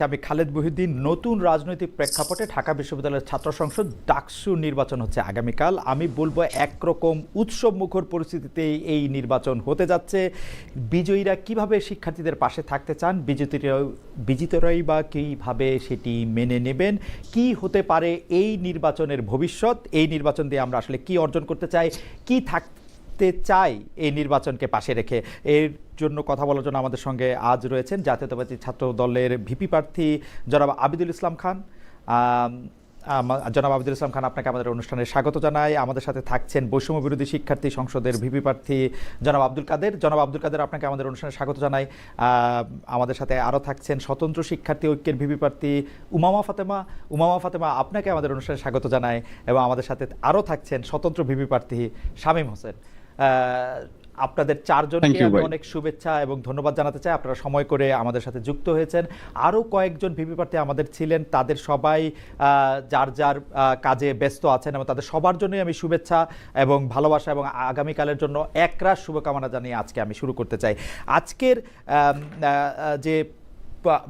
আমি খালেদ মহিউদ্দিন। নতুন রাজনৈতিক প্রেক্ষাপটে ঢাকা বিশ্ববিদ্যালয়ের ছাত্র সংসদ ডাকসু নির্বাচন হচ্ছে আগামীকাল। আমি বলবো একরকম উৎসব মুখর পরিস্থিতিতে এই নির্বাচন হতে যাচ্ছে। বিজয়ীরা কিভাবে শিক্ষার্থীদের পাশে থাকতে চান, বিজিতরাই বা কীভাবে সেটি মেনে নেবেন, কি হতে পারে এই নির্বাচনের ভবিষ্যৎ, এই নির্বাচন দিয়ে আমরা আসলে কি অর্জন করতে চাই, কি থাকতে চাই এই নির্বাচনকে পাশে রেখে, এর জন্য কথা বলার জন্য আমাদের সঙ্গে আজ রয়েছেন জাতীয়তাবাদী ছাত্র দলের ভিপি প্রার্থী জনাব আবিদুল ইসলাম খান। জনাব আবিদুল ইসলাম খান, আপনাকে আমাদের অনুষ্ঠানে স্বাগত জানাই। আমাদের সাথে থাকছেন বৈষম্য বিরোধী শিক্ষার্থী সংসদের ভিপি প্রার্থী জনাব আব্দুল কাদের। জনাব আব্দুল কাদের, আপনাকে আমাদের অনুষ্ঠানে স্বাগত জানাই। আমাদের সাথে আরও থাকছেন স্বতন্ত্র শিক্ষার্থী ঐক্যের ভিপি প্রার্থী উমামা ফাতেমা। উমামা ফাতেমা, আপনাকে আমাদের অনুষ্ঠানে স্বাগত জানাই। এবং আমাদের সাথে আরও থাকছেন স্বতন্ত্র ভিপি প্রার্থী শামীম হোসেন। আপনাদের চারজনকে আমি অনেক শুভেচ্ছা এবং ধন্যবাদ জানাতে চাই, আপনারা সময় করে আমাদের সাথে যুক্ত হয়েছেন। আরও কয়েকজন ভিপি প্রার্থী আমাদের ছিলেন, তাদের সবাই যার যার কাজে ব্যস্ত আছেন এবং তাদের সবার জন্যই আমি শুভেচ্ছা এবং ভালোবাসা এবং আগামীকালের জন্য একরাশ শুভকামনা জানিয়ে আজকে আমি শুরু করতে চাই। আজকের যে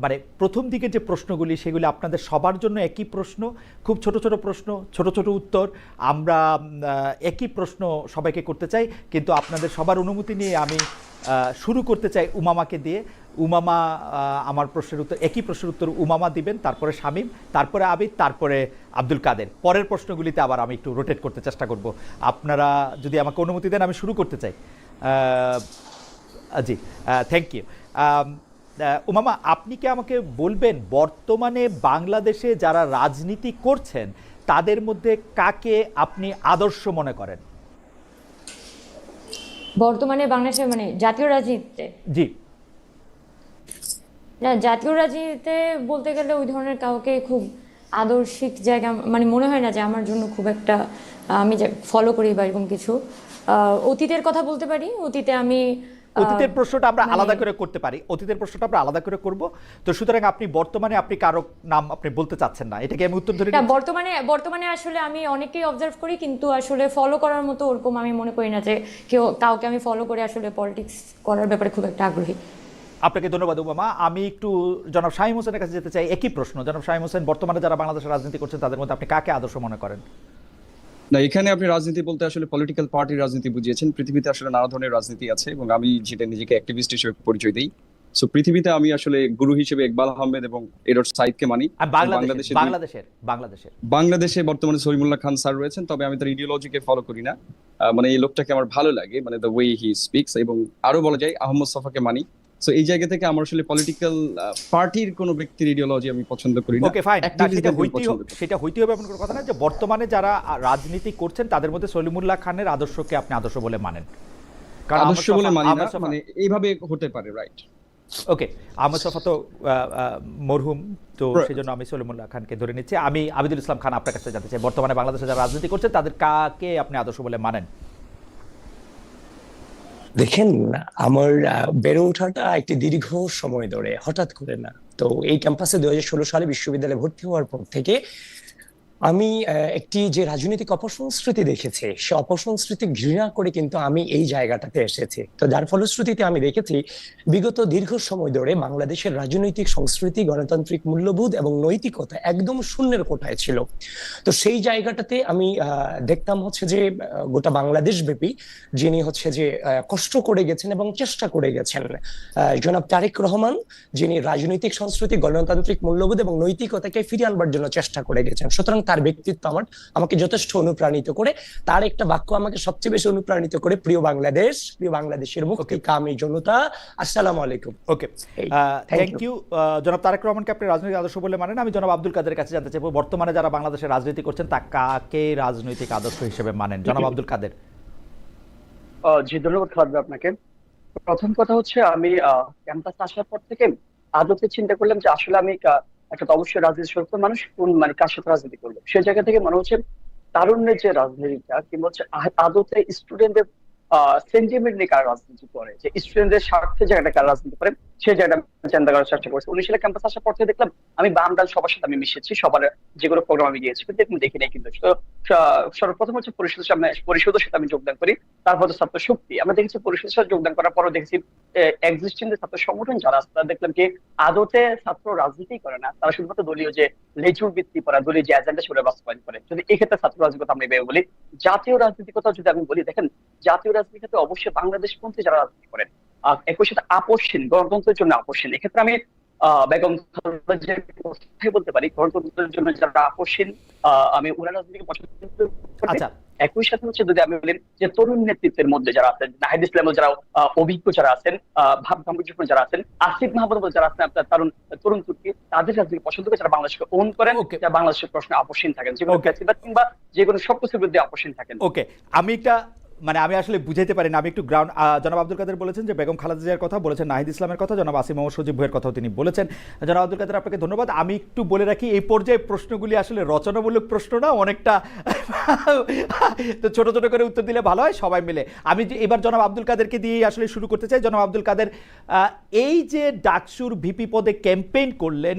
মানে প্রথম দিকের যে প্রশ্নগুলি, সেগুলি আপনাদের সবার জন্য একই প্রশ্ন, খুব ছোট ছোট প্রশ্ন, ছোট ছোট উত্তর। আমরা একই প্রশ্ন সবাইকে করতে চাই, কিন্তু আপনাদের সবার অনুমতি নিয়ে আমি শুরু করতে চাই উমামাকে দিয়ে। উমামা আমার প্রশ্নের উত্তর, একই প্রশ্নের উত্তর উমামা দিবেন, তারপরে শামীম, তারপরে আবিদ, তারপরে আব্দুল কাদের। পরের প্রশ্নগুলিতে আবার আমি একটু রোটেট করতে চেষ্টা করব। আপনারা যদি আমাকে অনুমতি দেন আমি শুরু করতে চাই। জি, থ্যাংক ইউ। উমামা, আপনি কি আমাকে বলবেন বর্তমানে বাংলাদেশে যারা রাজনীতি করছেন তাদের মধ্যে কাকে আপনি আদর্শ মনে করেন? বর্তমানে বাংলাদেশে মানে জাতীয় রাজনীতিতে? জি না, জাতীয় রাজনীতিতে বলতে গেলে ওই ধরনের কাউকে খুব আদর্শিক জায়গা মানে মনে হয় না যে আমার জন্য খুব একটা আমি ফলো করি বা এরকম কিছু। অতীতের কথা বলতে পারি। অতীতে আমি অতীতের প্রশ্নটা আমরা আলাদা করে করতে পারি, অতীতের প্রশ্নটা আমরা আলাদা করে করব। তো সুতরাং আপনি বর্তমানে আপনি কারো নাম আপনি বলতে চাচ্ছেন না, এটাকে আমি উত্তর ধরে না, বর্তমানে আসলে আমি অনেকেই অবজার্ভ করি, কিন্তু আসলে ফলো করার মতো ওরকম আমি মনে করি না যে কাউকে আমি ফলো করে আসলে পলিটিক্স করার ব্যাপারে খুব একটা আগ্রহী। আপনাকে ধন্যবাদ উমামা। আমি একটু জনাব শামীম হোসেনের কাছে যেতে চাই। একই প্রশ্ন, জনাব শামীম হোসেন, বর্তমানে যারা বাংলাদেশের রাজনীতি করছেন তাদের মধ্যে আপনি কাকে আদর্শ মনে করেন? না, এখানে আপনি রাজনীতি বলতে আসলে পলিটিক্যাল পার্টির রাজনীতি বুঝিয়েছেন। পৃথিবীতে আসলে নানা ধরনের রাজনীতি আছে এবং আমি যেটা নিজেকে অ্যাক্টিভিস্ট হিসেবে পরিচয় দিই। সো পৃথিবীতে আমি আসলে গুরু হিসেবে ইকবাল আহমেদ এবং এডওয়ার্ড সাইদকে মানি। বাংলাদেশে বর্তমানে সলিমুল্লাহ খান স্যার রয়েছেন, তবে আমি তার ইডিওলজিকে ফলো করি না। মানে এই লোকটাকে আমার ভালো লাগে, মানে দ্য ওয়ে হি স্পিক্স। এবং আরো বলা যায় আহমদ সফাকে মানি। সো এই জায়গা থেকে আমার আসলে পলিটিক্যাল পার্টির কোনো ব্যক্তির ইডিওলজি আমি পছন্দ করি না। ওকে ফাইন, সেটা হইতে হবে এমন কোনো কথা না যে বর্তমানে যারা রাজনীতি করছেন তাদের মধ্যে সলিমুল্লাহ খানের আদর্শকে আপনি আদর্শ বলে মানেন? কারণ আদর্শ বলে মানি না, মানে এইভাবে হতে পারে, রাইট? ওকে, আহমদ সফা তো মরহুম, তো সেজন্য আমি সলিমুল্লাহ খানকে ধরে নিচ্ছি। আমি আবিদুল ইসলাম খান, আপনার কাছে জানতে চাই বর্তমানে বাংলাদেশে যারা রাজনীতি করছেন তাদের কাকে আপনি আদর্শ বলে মানেন? দেখেন, আমার বেড়ে ওঠাটা একটি দীর্ঘ সময় ধরে, হঠাৎ করে না। তো এই ক্যাম্পাসে 2016 সালে বিশ্ববিদ্যালয়ে ভর্তি হওয়ার পর থেকে আমি একটি যে রাজনৈতিক অপসংস্কৃতি দেখেছি, সে অপসংস্কৃতি ঘৃণা করে কিন্তু আমি এই জায়গাটাতে এসেছি। তো যার ফলশ্রুতিতে আমি দেখেছি বিগত দীর্ঘ সময় ধরে বাংলাদেশের রাজনৈতিক সংস্কৃতি, গণতান্ত্রিক মূল্যবোধ এবং নৈতিকতা একদম শূন্যের কোঠায় ছিল। তো সেই জায়গাটাতে আমি দেখতাম হচ্ছে যে গোটা বাংলাদেশ ব্যাপী যিনি হচ্ছে যে কষ্ট করে গেছেন এবং চেষ্টা করে গেছেন, জনাব তারেক রহমান, যিনি রাজনৈতিক সংস্কৃতি, গণতান্ত্রিক মূল্যবোধ এবং নৈতিকতাকে ফিরিয়ে আনবার জন্য চেষ্টা করে গেছেন। সুতরাং তার ব্যক্তিত্ব আমাকে যথেষ্ট অনুপ্রাণিত করে। তার একটা বাক্য আমাকে সবচেয়ে বেশি অনুপ্রাণিত করে, প্রিয় বাংলাদেশ, প্রিয় বাংলাদেশের মুক্তিকামী জনতা, আসসালামু আলাইকুম। ওকে, থ্যাংক ইউ। জনাব তারেক রহমানকে আপনি রাজনৈতিক আদর্শ বলে মানেন। আমি জনাব আব্দুল কাদের কাছে জানতে চাইবো বর্তমানে যারা বাংলাদেশে রাজনীতি করছেন তা কাকে রাজনৈতিক আদর্শ হিসেবে মানেন? জনাব আব্দুল কাদের। জি, ধন্যবাদ খালেদ আপনাকে। প্রথম কথা হচ্ছে, আমি ক্যাম্পাস আসার পর থেকে আদতে চিন্তা করলাম যে আসলে আমি একটা তো অবশ্যই রাজনীতি সত্য মানুষ, কোন মানে কার সাথে রাজনীতি করবো সেই জায়গা থেকে মনে হচ্ছে তারুণ্যের যে রাজনীতিটা কিংবা হচ্ছে আদতে স্টুডেন্টদের সেন্টিমেন্ট নিয়ে কারা রাজনীতি করে, যে স্টুডেন্টদের স্বার্থে জায়গাটা কারা রাজনীতি করে সেই জায়গাটা চিন্তা করার চেষ্টা করছে। 19 সালে ক্যাম্পাস আসার পর থেকে দেখলাম আমি বাম ডান সবার সাথে আমি মিশেছি, সবার যেগুলো প্রোগ্রাম আমি গিয়েছি, কিন্তু এরকম দেখি নাই। কিন্তু তো সর্বপ্রথম হচ্ছে পরিষদের সাথে আমি যোগদান করি, তারপর হচ্ছে ছাত্র শক্তি। আমরা দেখেছি পরিষদের সাথে যোগদান করার পরও দেখেছি এক্সিস্টিং যে ছাত্র সংগঠন যারা আছে তারা দেখলাম কি আদতে ছাত্র রাজনীতি করে না, তারা শুধুমাত্র দলীয় যে লেজুর ভিত্তি করা, দলীয় যে এজেন্ডা সেটা বাস্তবায়ন করে। যদি এক্ষেত্রে ছাত্র রাজনীতি কথা আমি ভেবে বলি, জাতীয় রাজনীতির কথা যদি আমি বলি, দেখেন জাতীয় রাজনীতির ক্ষেত্রে অবশ্যই বাংলাদেশ পন্থী যারা রাজনীতি করেন, একই সাথে আপোষহীন, গণতন্ত্রের জন্য আপোষহীন, এক্ষেত্রে আমি বেগম খালেদা জিয়ার কথাই বলতে পারি, গণতন্ত্রের জন্য যারা আপোষহীন, আমি ওনার রাজনীতিকে পছন্দ করি। আচ্ছা, একই সাথে হচ্ছে যদি আমি বলি যে তরুণ নেতৃত্বের মধ্যে যারা আছেন, নাহিদ ইসলাম যারা অভিজ্ঞ যারা আছেন, ভাব গাম্ভীর্যপূর্ণ যারা আছেন, আসিফ মাহমুদ যারা আছেন আপনার তরুণ তুর্কি, তাদের রাজনীতি পছন্দ করে যারা বাংলাদেশকে ওন করেন, যারা বাংলাদেশের প্রশ্নে আপোষহীন থাকেন, যেগুলো কিংবা যে কোনো সবকিছুর বিরুদ্ধে আপোষহীন থাকেন। ওকে, আমি আসলে বুঝাইতে পারি না, আমি একটু গ্রাউন্ড। জনাব আব্দুল কাদের বলেছেন যে বেগম খালেদা জিয়ার কথা বলেছেন, নাহিদ ইসলামের কথা, জনাব আসিফ মোহাম্মদ সজীব ভুঁইয়ার কথাও তিনি বলেছেন। জনাব আব্দুল কাদের আপনাকে ধন্যবাদ। আমি একটু বলে রাখি, এই পর্যায়ে প্রশ্নগুলি আসলে রচনামূলক প্রশ্ন না, অনেকটা তো ছোট ছোট করে উত্তর দিলে ভালো হয় সবাই মিলে। আমি এবার জনাব আব্দুল কাদেরকে দিয়ে আসলে শুরু করতে চাই। জনাব আব্দুল কাদের, এই যে ডাকসুর ভিপি পদে ক্যাম্পেইন করলেন,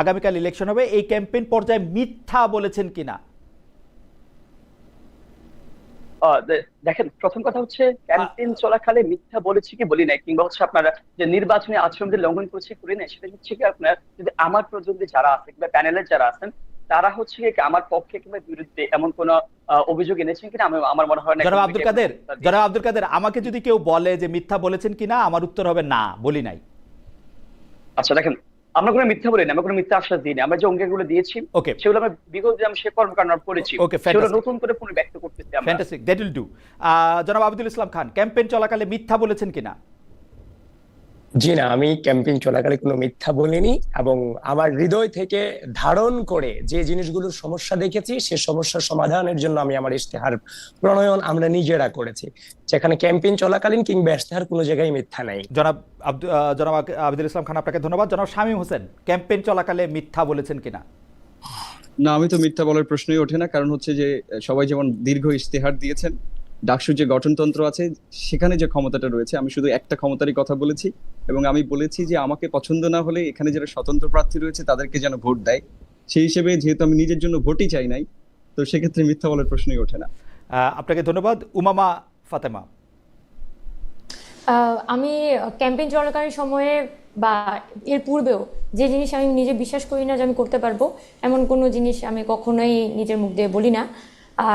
আগামীকাল ইলেকশন হবে, এই ক্যাম্পেইন পর্যায়ে মিথ্যা বলেছেন কিনা? দেখেন, প্রথম কথা হচ্ছে ক্যাম্পেইন চলাকালে মিথ্যা বলেছি কি বলি নাই, কিংবা হচ্ছে আপনারা যে নির্বাচনী আচরণবিধি লঙ্ঘন করেছি করি নাই, সেটা হচ্ছে কি আপনার যদি আমার প্রজন্মে যারা আছে কিংবা প্যানেলের যারা আছেন তারা হচ্ছে কি আমার পক্ষে কিংবা বিরুদ্ধে এমন কোন অভিযোগ এনেছেন কিনা আমার মনে হয় না। জনাব আব্দুল কাদের, আমাকে যদি কেউ বলে যে মিথ্যা বলেছেন কিনা, আমার উত্তর হবে না, বলি নাই। আচ্ছা দেখেন, আমরা কোনো মিথ্যা বলি না, আমরা কোনো মিথ্যা আশ্বাস দিই না। আমরা যে অঙ্গগুলো দিয়েছি সেগুলো আমরা বিগত দিনে সে কর্মকাণ্ড করেছি, সেগুলো নতুন করে পুনঃ ব্যক্ত করতেছি আমরা। Fantastic, that will do. জনাব আবিদুল ইসলাম খান, ক্যাম্পেইন চলাকালে মিথ্যা বলেছেন কিনা? জি না, আমি ক্যাম্পেইন চলাকালে কোনো মিথ্যা বলিনি, এবং আমার হৃদয় থেকে ধারণ করে যে জিনিসগুলোর সমস্যা দেখেছি সে সমস্যার সমাধানের জন্য আমি আমার ইশতেহার প্রণয়ন আমরা নিজেরা করেছি, যেখানে ক্যাম্পেইন চলাকালীন কিংবা ইশতেহার কোনো জায়গায় মিথ্যা নাই। জনাব আবিদুল ইসলাম খান আপনাকে ধন্যবাদ। জনাব শামীম হোসেন, ক্যাম্পেইন চলাকালে মিথ্যা বলেছেন কিনা? না, আমি তো মিথ্যা বলার প্রশ্নই ওঠে না, কারণ হচ্ছে যে সবাই যেমন দীর্ঘ ইশতেহার দিয়েছেন, ডাকসুর যে গঠনতন্ত্র আছে সেখানে যে ক্ষমতাটা রয়েছে, আমি শুধু একটা ক্ষমতারই কথা বলেছি, এবং আমি বলেছি যে আমাকে পছন্দ না হলে এখানে যারা স্বতন্ত্র প্রার্থী রয়েছে তাদেরকে যেন ভোট দেয়। সেই হিসেবে যেহেতু আমি নিজের জন্য ভোটই চাই নাই, তো সেক্ষেত্রে মিথ্যা বলার প্রশ্নই ওঠে না। আপনাকে ধন্যবাদ। উমামা ফাতেমা, আমি ক্যাম্পেইন চলাকালীন সময়ে বা এর পূর্বেও যে জিনিস আমি নিজে বিশ্বাস করি না যে আমি করতে পারবো, এমন কোনো জিনিস আমি কখনোই নিজের মুখ দিয়ে বলি না।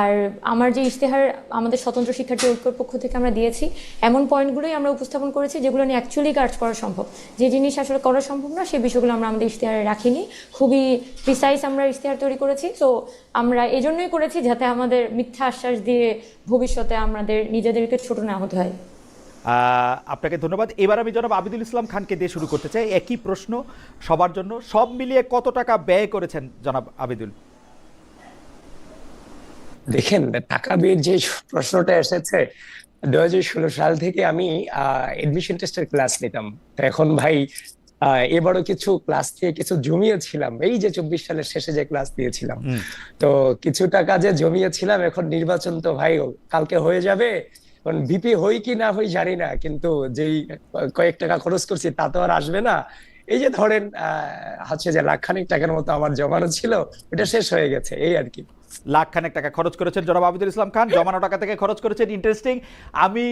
আর আমার যে ইশতেহার আমাদের স্বতন্ত্র শিক্ষার্থী ঐক্যর পক্ষ থেকে আমরা দিয়েছি, এমন পয়েন্টগুলোই আমরা উপস্থাপন করেছি যেগুলো নিয়ে অ্যাকচুয়ালি কাজ করা সম্ভব। যে জিনিস আসলে করা সম্ভব না সেই বিষয়গুলো আমরা আমাদের ইশতেহারে রাখিনি, খুবই প্রিসাইজ আমরা ইশতেহার তৈরি করেছি। তো আমরা এই জন্যই করেছি যাতে আমাদের মিথ্যা আশ্বাস দিয়ে ভবিষ্যতে আমাদের নিজেদেরকে ছোট না হতে হয়। আপনাকে ধন্যবাদ। এবার আমি জনাব আবিদুল ইসলাম খানকে দিয়ে শুরু করতে চাই। একই প্রশ্ন সবার জন্য, সব মিলিয়ে কত টাকা ব্যয় করেছেন জনাব আবিদুল? দেখেন, টাকা ব্যয়ের যে প্রশ্নটা এসেছে, 2016 সাল থেকে আমি এডমিশন টেস্টের ক্লাস নিতাম। তো এখন ভাই এবারও কিছু ক্লাস দিয়ে কিছু জমিয়েছিলাম, এই যে 24 সালের শেষে যে ক্লাস দিয়েছিলাম, তো কিছু টাকা যে জমিয়েছিলাম, এখন নির্বাচন তো ভাই কালকে হয়ে যাবে, কারণ ভিপি হই কি না হই জানি না, কিন্তু যেই কয়েক টাকা খরচ করছি তা তো আর আসবে না। এই যে ধরেন হচ্ছে যে লাখখানেক টাকার মতো আমার জমানো ছিল, ওটা শেষ হয়ে গেছে, এই আর কি। লাখখানেক টাকা খরচ করেছেন জনাব আবিদুল ইসলাম খান, জমানো টাকা থেকে খরচ করেছেন। ইন্টারেস্টিং। আমি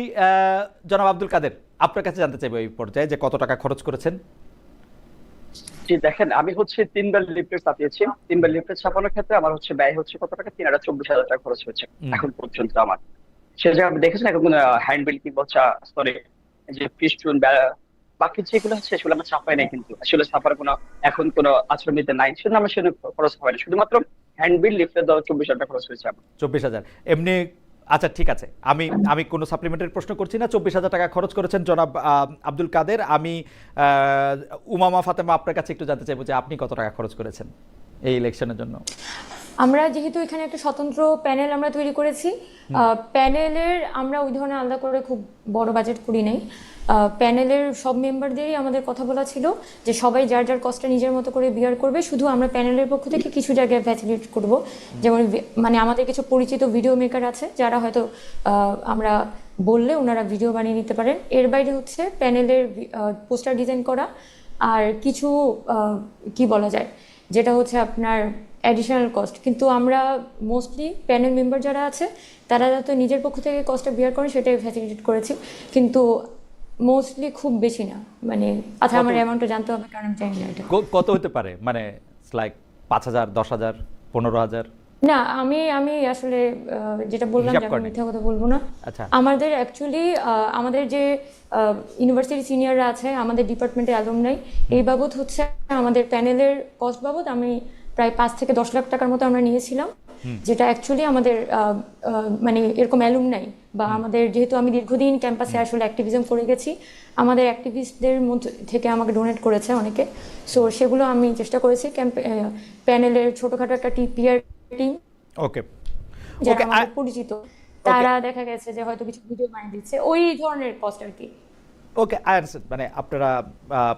জনাব আব্দুল কাদের আপনার কাছে জানতে চাইবো এই পর্যায়ে যে কত টাকা খরচ করেছেন? জি দেখেন, আমি হচ্ছে 3বার লিফলেট ছাপিয়েছি। 3বার লিফলেট ছাপানোর ক্ষেত্রে আমার হচ্ছে ব্যয় হচ্ছে কত টাকা? 3,24,000 টাকা খরচ হয়েছে এখন পর্যন্ত আমার। সে জায়গায় দেখেছেন এখন কোনো হ্যান্ডবিল কিংবা সরি যে ফিস্টুন বাকি যেগুলো হচ্ছে সেগুলো আমরা ছাপাই নাই, কিন্তু আসলে ছাপার কোনো এখন কোনো আচরণবিধি নাই, সেজন্য আমরা সেজন্য খরচ হয় না, শুধুমাত্র হ্যান্ডবিল লিফলেট 24,000 টাকা খরচ হয়েছে আমার। 24,000 এমনি? আচ্ছা ঠিক আছে, আমি কোনো সাপ্লিমেন্টারি প্রশ্ন করছি না। 24,000 টাকা খরচ করেছেন জনাব আব্দুল কাদের। আমি উমামা ফাতেমা আপনার কাছে একটু জানতে চাইবো যে আপনি কত টাকা খরচ করেছেন এই ইলেকশনের জন্য? আমরা যেহেতু এখানে একটা স্বতন্ত্র প্যানেল আমরা তৈরি করেছি, প্যানেলের আমরা ওই ধরনের আলাদা করে খুব বড় বাজেট করি নাই। প্যানেলের সব মেম্বারদেরই আমাদের কথা বলা ছিল যে সবাই যার যার কষ্টটা নিজের মতো করে বিয়ার করবে, শুধু আমরা প্যানেলের পক্ষ থেকে কিছু জায়গায় ফ্যাসিলিটেট করব। যেমন মানে আমাদের কিছু পরিচিত ভিডিও মেকার আছে যারা হয়তো আমরা বললে ওনারা ভিডিও বানিয়ে নিতে পারেন। এর বাইরে হচ্ছে প্যানেলের পোস্টার ডিজাইন করা, আর কিছু কি বলা যায় যেটা হচ্ছে আপনার অ্যাডিশনাল কস্ট। কিন্তু আমরা মোস্টলি প্যানেল মেম্বার যারা আছে তারা যাতে নিজের পক্ষ থেকে কস্টটা বিয়ার করেন সেটাই ফ্যাসিলিটেট করেছি, কিন্তু মোস্টলি খুব বেশি না। মানে আচ্ছা, আমার অ্যামাউন্টটা জানতে হবে কারণ আমি জানি না এটা। কত হতে পারে, মানে লাইক 5,000, 10,000, 15,000? না, আমি আমি আসলে যেটা বললাম হিসাব যে আমি করেনি। মিথ্যা কথা বলবো না। আচ্ছা। আমাদের অ্যাকচুয়ালি আমাদের যে ইউনিভার্সিটি সিনিয়ররা আছে, আমাদের ডিপার্টমেন্টের অ্যালুমনাই, এই বাবদ হচ্ছে আমাদের প্যানেলের কস্ট বাবদ আমি প্রায় 5 থেকে 10 লাখ টাকার মতো আমরা নিয়েছিলাম, যেটা অ্যাকচুয়ালি আমাদের মানে এরকম অ্যালুমনাই বা আমাদের, যেহেতু আমি দীর্ঘদিন ক্যাম্পাসে আসলে অ্যাক্টিভিজম করে গেছি, আমাদের অ্যাক্টিভিস্টদের মধ্যে থেকে আমাকে ডোনেট করেছে অনেকে। সো সেগুলো আমি চেষ্টা করেছি প্যানেলের ছোটোখাটো একটা পিআর টিম ওকে যারা ওকে আমাদের পরিচিত, তারা দেখা গেছে যে হয়তো কিছু ভিডিও বানিয়ে দিচ্ছে, ওই ধরনের কস্ট আর কি। ওকে, আই আন্ডারস্ট্যান্ড। মানে আপনারা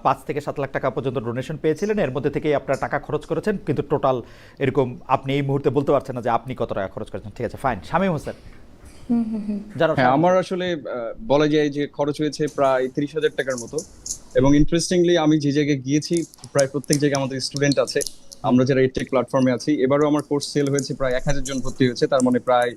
5 থেকে 7 লাখ টাকা পর্যন্ত ডোনেশন পেয়েছিলেন, এর মধ্যে থেকেই আপনারা টাকা খরচ করেছেন, কিন্তু টোটাল এরকম আপনি এই মুহূর্তে বলতে পারছেন না যে আপনি কত টাকা খরচ করেছেন। ঠিক আছে, ফাইন। শামীম হোসেন, যারা হ্যাঁ, আমার আসলে বলা যায় যে খরচ হয়েছে প্রায় 30,000 টাকার মতো। এবং ইন্টারেস্টিংলি আমি যে জায়গায় গিয়েছি প্রায় প্রত্যেক জায়গায় আমাদের স্টুডেন্ট আছে, আমরা যারা এডটেক প্ল্যাটফর্মে আছি। এবারও আমার কোর্স সেল হয়েছে, প্রায় 1,000 জন ভর্তি হয়েছে, তার মানে প্রায়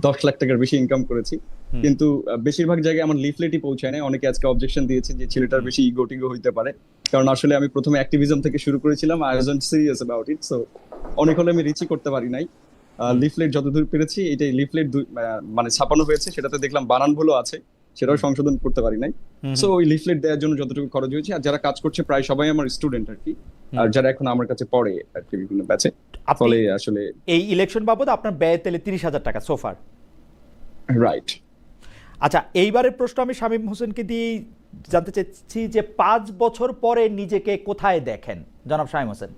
10 লাখ টাকার বেশি ইনকাম করেছি। কিন্তু বেশিরভাগ জায়গায় আমার লিফলেটই পৌঁছায় না। অনেকে আজকে অবজেকশন দিয়েছে যে ছেলেটার বেশি ইগো টিগো হইতে পারে, কারণ আসলে আমি প্রথমে অ্যাক্টিভিজম থেকে শুরু করেছিলাম, I wasn't serious about it. So অনেক হলে আমি রিচই করতে পারি নাই। লিফলেট যতদূর পেরেছি, এটাই লিফলেট মানে ছাপানো হয়েছে, সেটাতে দেখলাম বানান ভুলও আছে, সেটাও সংশোধন করতে পারি নাই। সো ওই লিফলেট দেওয়ার জন্য যতটুকু খরচ হয়েছে, আর যারা কাজ করছে প্রায় সবাই আমার স্টুডেন্ট আর কি, আর যারা এখন আমার কাছে পড়ে আর কি বিভিন্ন ব্যাচে। ফলে আসলে এই ইলেকশন বাবদ আপনার ব্যয় তাহলে 30,000 টাকা সোফার। রাইট। আচ্ছা, এইবারের প্রশ্ন আমি শামীম হোসেনকে দিয়ে জানতে চাচ্ছি যে 5 বছর পরে নিজেকে কোথায় দেখেন, জনাব শামীম হোসেন?